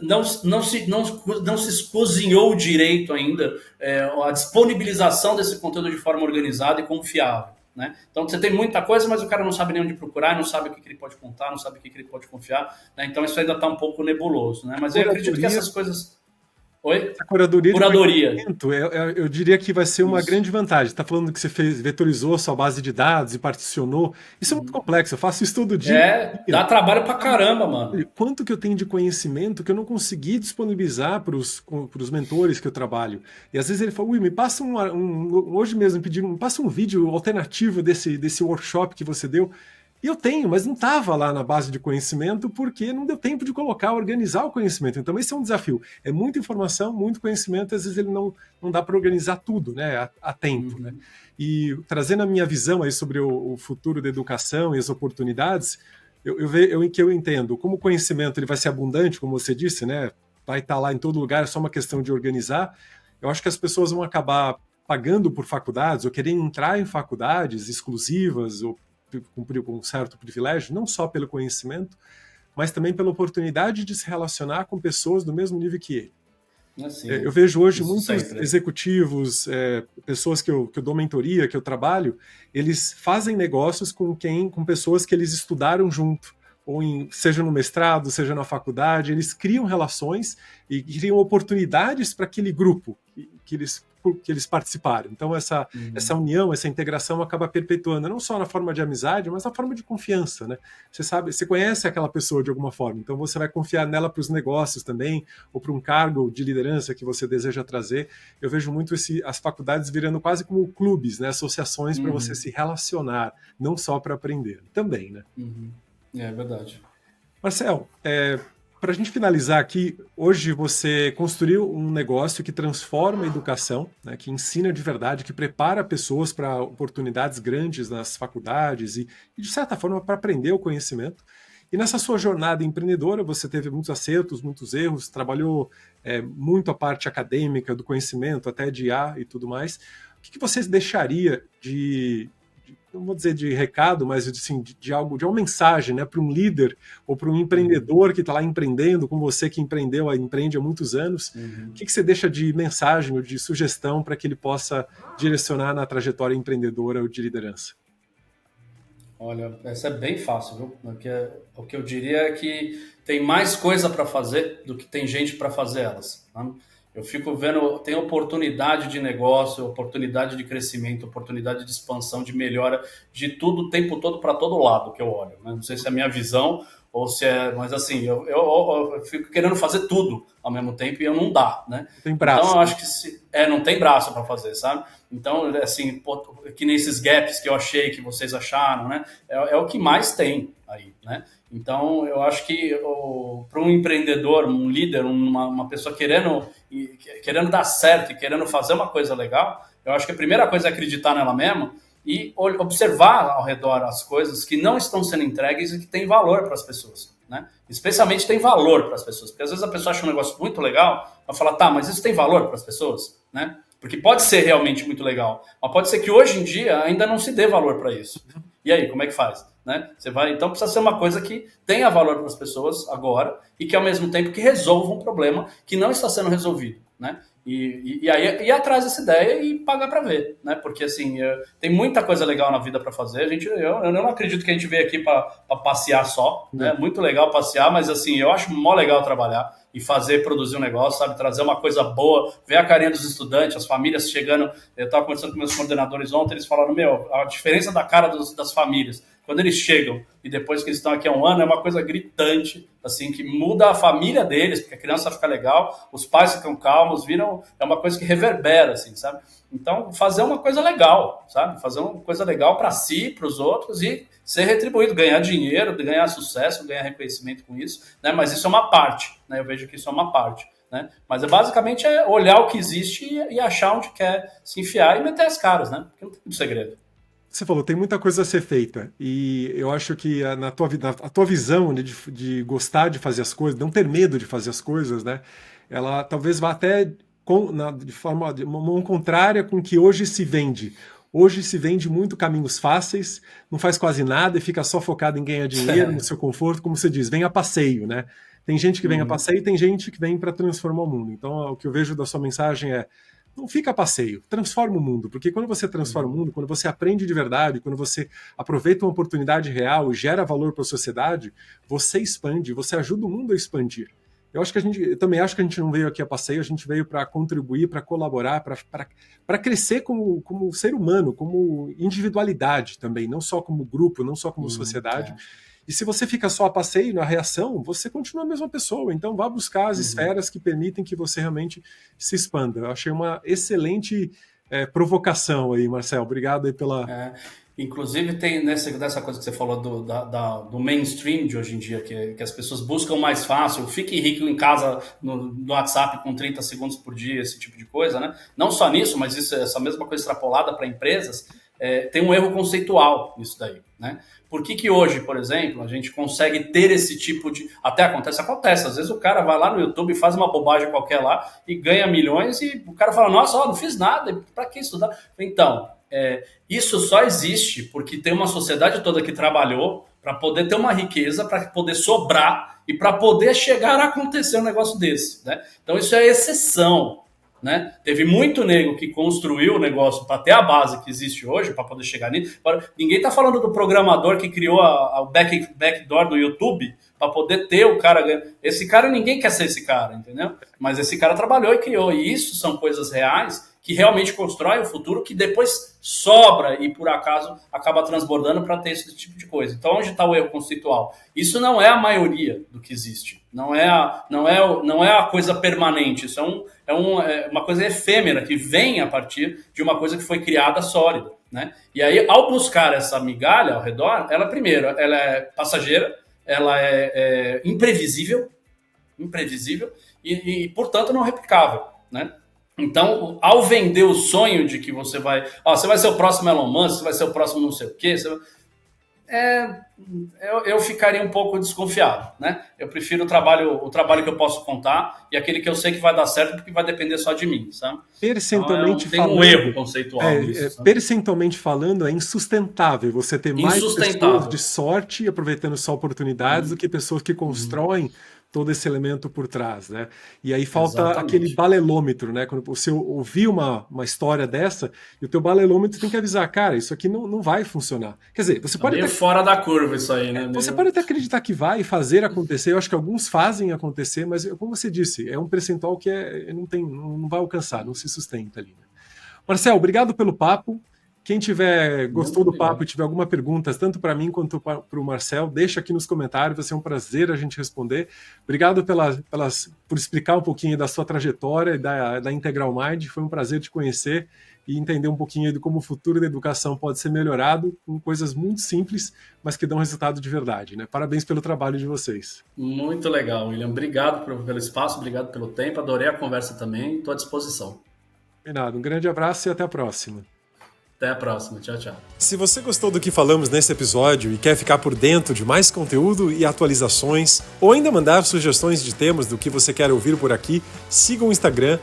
não se cozinhou direito ainda a disponibilização desse conteúdo de forma organizada e confiável, né? Então você tem muita coisa, mas o cara não sabe nem onde procurar, não sabe o que ele pode contar, não sabe o que ele pode confiar, né? Então isso ainda está um pouco nebuloso, né? Mas eu acredito que essas coisas... Oi? A curadoria. Eu diria que vai ser uma Isso. grande vantagem. Está falando que você vetorizou a sua base de dados e particionou. Isso é muito complexo. Eu faço isso todo dia. Dá trabalho pra caramba, mano. Quanto que eu tenho de conhecimento que eu não consegui disponibilizar para os mentores que eu trabalho. E às vezes ele fala, me passa hoje mesmo pediram, me passa um vídeo alternativo desse workshop que você deu. E eu tenho, mas não estava lá na base de conhecimento porque não deu tempo de organizar o conhecimento. Então esse é um desafio. É muita informação, muito conhecimento, às vezes ele não dá para organizar tudo, né, a tempo. Né? E trazendo a minha visão aí sobre o futuro da educação e as oportunidades, eu entendo como o conhecimento ele vai ser abundante, como você disse, né, vai estar lá em todo lugar, é só uma questão de organizar. Eu acho que as pessoas vão acabar pagando por faculdades ou querendo entrar em faculdades exclusivas ou cumprir com um certo privilégio, não só pelo conhecimento, mas também pela oportunidade de se relacionar com pessoas do mesmo nível que ele. Assim, Eu vejo hoje muitos sempre. executivos, pessoas que eu dou mentoria, que eu trabalho, eles fazem negócios com pessoas que eles estudaram junto, seja no mestrado, seja na faculdade, eles criam relações e criam oportunidades para aquele grupo que eles participaram. Então essa união, essa integração acaba perpetuando, não só na forma de amizade, mas na forma de confiança, né? Você conhece aquela pessoa de alguma forma, então você vai confiar nela para os negócios também, ou para um cargo de liderança que você deseja trazer. Eu vejo muito as faculdades virando quase como clubes, né? Associações para você se relacionar, não só para aprender, também, né? É verdade. Marcel, para a gente finalizar aqui, hoje você construiu um negócio que transforma a educação, né, que ensina de verdade, que prepara pessoas para oportunidades grandes nas faculdades e de certa forma, para aprender o conhecimento. E nessa sua jornada empreendedora, você teve muitos acertos, muitos erros, trabalhou muito a parte acadêmica do conhecimento, até de IA e tudo mais. O que você deixaria não vou dizer de recado, mas assim, de uma mensagem, né, para um líder ou para um empreendedor que está lá empreendendo, como você que empreende há muitos anos, o que você deixa de mensagem ou de sugestão para que ele possa direcionar na trajetória empreendedora ou de liderança? Olha, essa é bem fácil, viu? O que eu diria é que tem mais coisa para fazer do que tem gente para fazer elas, tá? Eu fico vendo, tem oportunidade de negócio, oportunidade de crescimento, oportunidade de expansão, de melhora, de tudo o tempo todo para todo lado que eu olho, né? Não sei se é a minha visão ou se é... Mas assim, eu fico querendo fazer tudo ao mesmo tempo e eu não dá, né? Tem braço. Então eu acho que não tem braço para fazer, sabe? Então, assim, que nesses gaps que eu achei, que vocês acharam, né? É o que mais tem aí, né? Então, eu acho que para um empreendedor, um líder, uma pessoa querendo dar certo e querendo fazer uma coisa legal, eu acho que a primeira coisa é acreditar nela mesma e observar ao redor as coisas que não estão sendo entregues e que têm valor para as pessoas, né? Especialmente tem valor para as pessoas, porque às vezes a pessoa acha um negócio muito legal, ela fala, tá, mas isso tem valor para as pessoas, né? Porque pode ser realmente muito legal, mas pode ser que hoje em dia ainda não se dê valor para isso. E aí, como é que faz? Né? Então precisa ser uma coisa que tenha valor para as pessoas agora e que ao mesmo tempo que resolva um problema que não está sendo resolvido, né? E aí ir atrás dessa ideia e pagar para ver, né? Porque assim, tem muita coisa legal na vida para fazer. Eu não acredito que a gente veio aqui para passear só, né? Muito legal passear, mas assim, eu acho mó legal trabalhar e produzir um negócio, sabe? Trazer uma coisa boa, ver a carinha dos estudantes, as famílias chegando. Eu estava conversando com meus coordenadores ontem, eles falaram, a diferença da cara das famílias quando eles chegam e depois que eles estão aqui há um ano, é uma coisa gritante, assim, que muda a família deles, porque a criança fica legal, os pais ficam calmos, é uma coisa que reverbera, assim, sabe? Então, fazer uma coisa legal, sabe? Fazer uma coisa legal para si, para os outros e ser retribuído, ganhar dinheiro, ganhar sucesso, ganhar reconhecimento com isso, né? Mas isso é uma parte, né? Eu vejo que isso é uma parte, né? Mas basicamente é olhar o que existe e achar onde quer se enfiar e meter as caras, né? Porque não tem muito segredo. Você falou, tem muita coisa a ser feita, e eu acho que a tua visão de gostar de fazer as coisas, não ter medo de fazer as coisas, né? Ela talvez vá até de forma mão contrária com o que hoje se vende. Hoje se vende muito caminhos fáceis, não faz quase nada e fica só focado em ganhar dinheiro, no seu conforto, como você diz, vem a passeio, né? Tem gente que vem a passeio e tem gente que vem para transformar o mundo. Então, o que eu vejo da sua mensagem é: não fica a passeio, transforma o mundo, porque quando você transforma o mundo, quando você aprende de verdade, quando você aproveita uma oportunidade real e gera valor para a sociedade, você expande, você ajuda o mundo a expandir. Eu também acho que a gente não veio aqui a passeio, a gente veio para contribuir, para colaborar, para crescer como ser humano, como individualidade também, não só como grupo, não só como sociedade. E se você fica só a passeio, na reação, você continua a mesma pessoa. Então vá buscar as esferas que permitem que você realmente se expanda. Eu achei uma excelente provocação aí, Marcel. Obrigado aí pela... Inclusive tem nessa coisa que você falou do mainstream de hoje em dia, que as pessoas buscam mais fácil, fique rico em casa no WhatsApp com 30 segundos por dia, esse tipo de coisa, né? Não só nisso, mas essa mesma coisa extrapolada para empresas, tem um erro conceitual nisso daí, né? Por que hoje, por exemplo, a gente consegue ter esse tipo de... Até acontece. Às vezes o cara vai lá no YouTube e faz uma bobagem qualquer lá e ganha milhões e o cara fala, nossa, não fiz nada, para que estudar? Então, isso só existe porque tem uma sociedade toda que trabalhou para poder ter uma riqueza, para poder sobrar e para poder chegar a acontecer um negócio desse, né? Então isso é exceção, né? Teve muito nego que construiu o negócio para ter a base que existe hoje, para poder chegar nisso. Ninguém está falando do programador que criou o backdoor do YouTube para poder ter o cara ganhando. Esse cara, ninguém quer ser esse cara, entendeu? Mas esse cara trabalhou e criou. E isso são coisas reais que realmente constroem o futuro, que depois sobra e, por acaso, acaba transbordando para ter esse tipo de coisa. Então, onde está o erro conceitual? Isso não é a maioria do que existe. Não é a coisa permanente. Isso é uma coisa efêmera, que vem a partir de uma coisa que foi criada sólida, né? E aí, ao buscar essa migalha ao redor, ela é passageira, ela é imprevisível e, portanto, não replicável, né? Então, ao vender o sonho de que você vai ser o próximo Elon Musk, você vai ser o próximo não sei o quê, eu ficaria um pouco desconfiado, né? Eu prefiro o trabalho que eu posso contar e aquele que eu sei que vai dar certo porque vai depender só de mim, sabe? Percentualmente então, tem um erro conceitual nisso. Percentualmente falando, é insustentável você ter mais pessoas de sorte aproveitando só oportunidades do que pessoas que constroem todo esse elemento por trás, né? E aí falta aquele balelômetro, né? Quando você ouvir uma história dessa, e o teu balelômetro tem que avisar, cara, isso aqui não vai funcionar. Quer dizer, você pode... meio fora da curva isso aí, né? Você pode até acreditar que vai fazer acontecer, eu acho que alguns fazem acontecer, mas como você disse, é um percentual que não vai alcançar, não se sustenta ali. Né? Marcel, obrigado pelo papo. Quem gostou do papo e tiver alguma pergunta, tanto para mim quanto para o Marcel, deixa aqui nos comentários, vai ser um prazer a gente responder. Obrigado por explicar um pouquinho da sua trajetória e da Integral Mind, foi um prazer te conhecer e entender um pouquinho de como o futuro da educação pode ser melhorado com coisas muito simples, mas que dão resultado de verdade. Né? Parabéns pelo trabalho de vocês. Muito legal, William. Obrigado pelo espaço, obrigado pelo tempo, adorei a conversa também, estou à disposição. Combinado. Um grande abraço e até a próxima. Até a próxima. Tchau, tchau. Se você gostou do que falamos nesse episódio e quer ficar por dentro de mais conteúdo e atualizações, ou ainda mandar sugestões de temas do que você quer ouvir por aqui, siga o Instagram,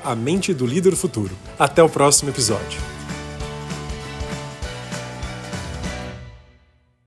@a mente do líder futuro. Até o próximo episódio.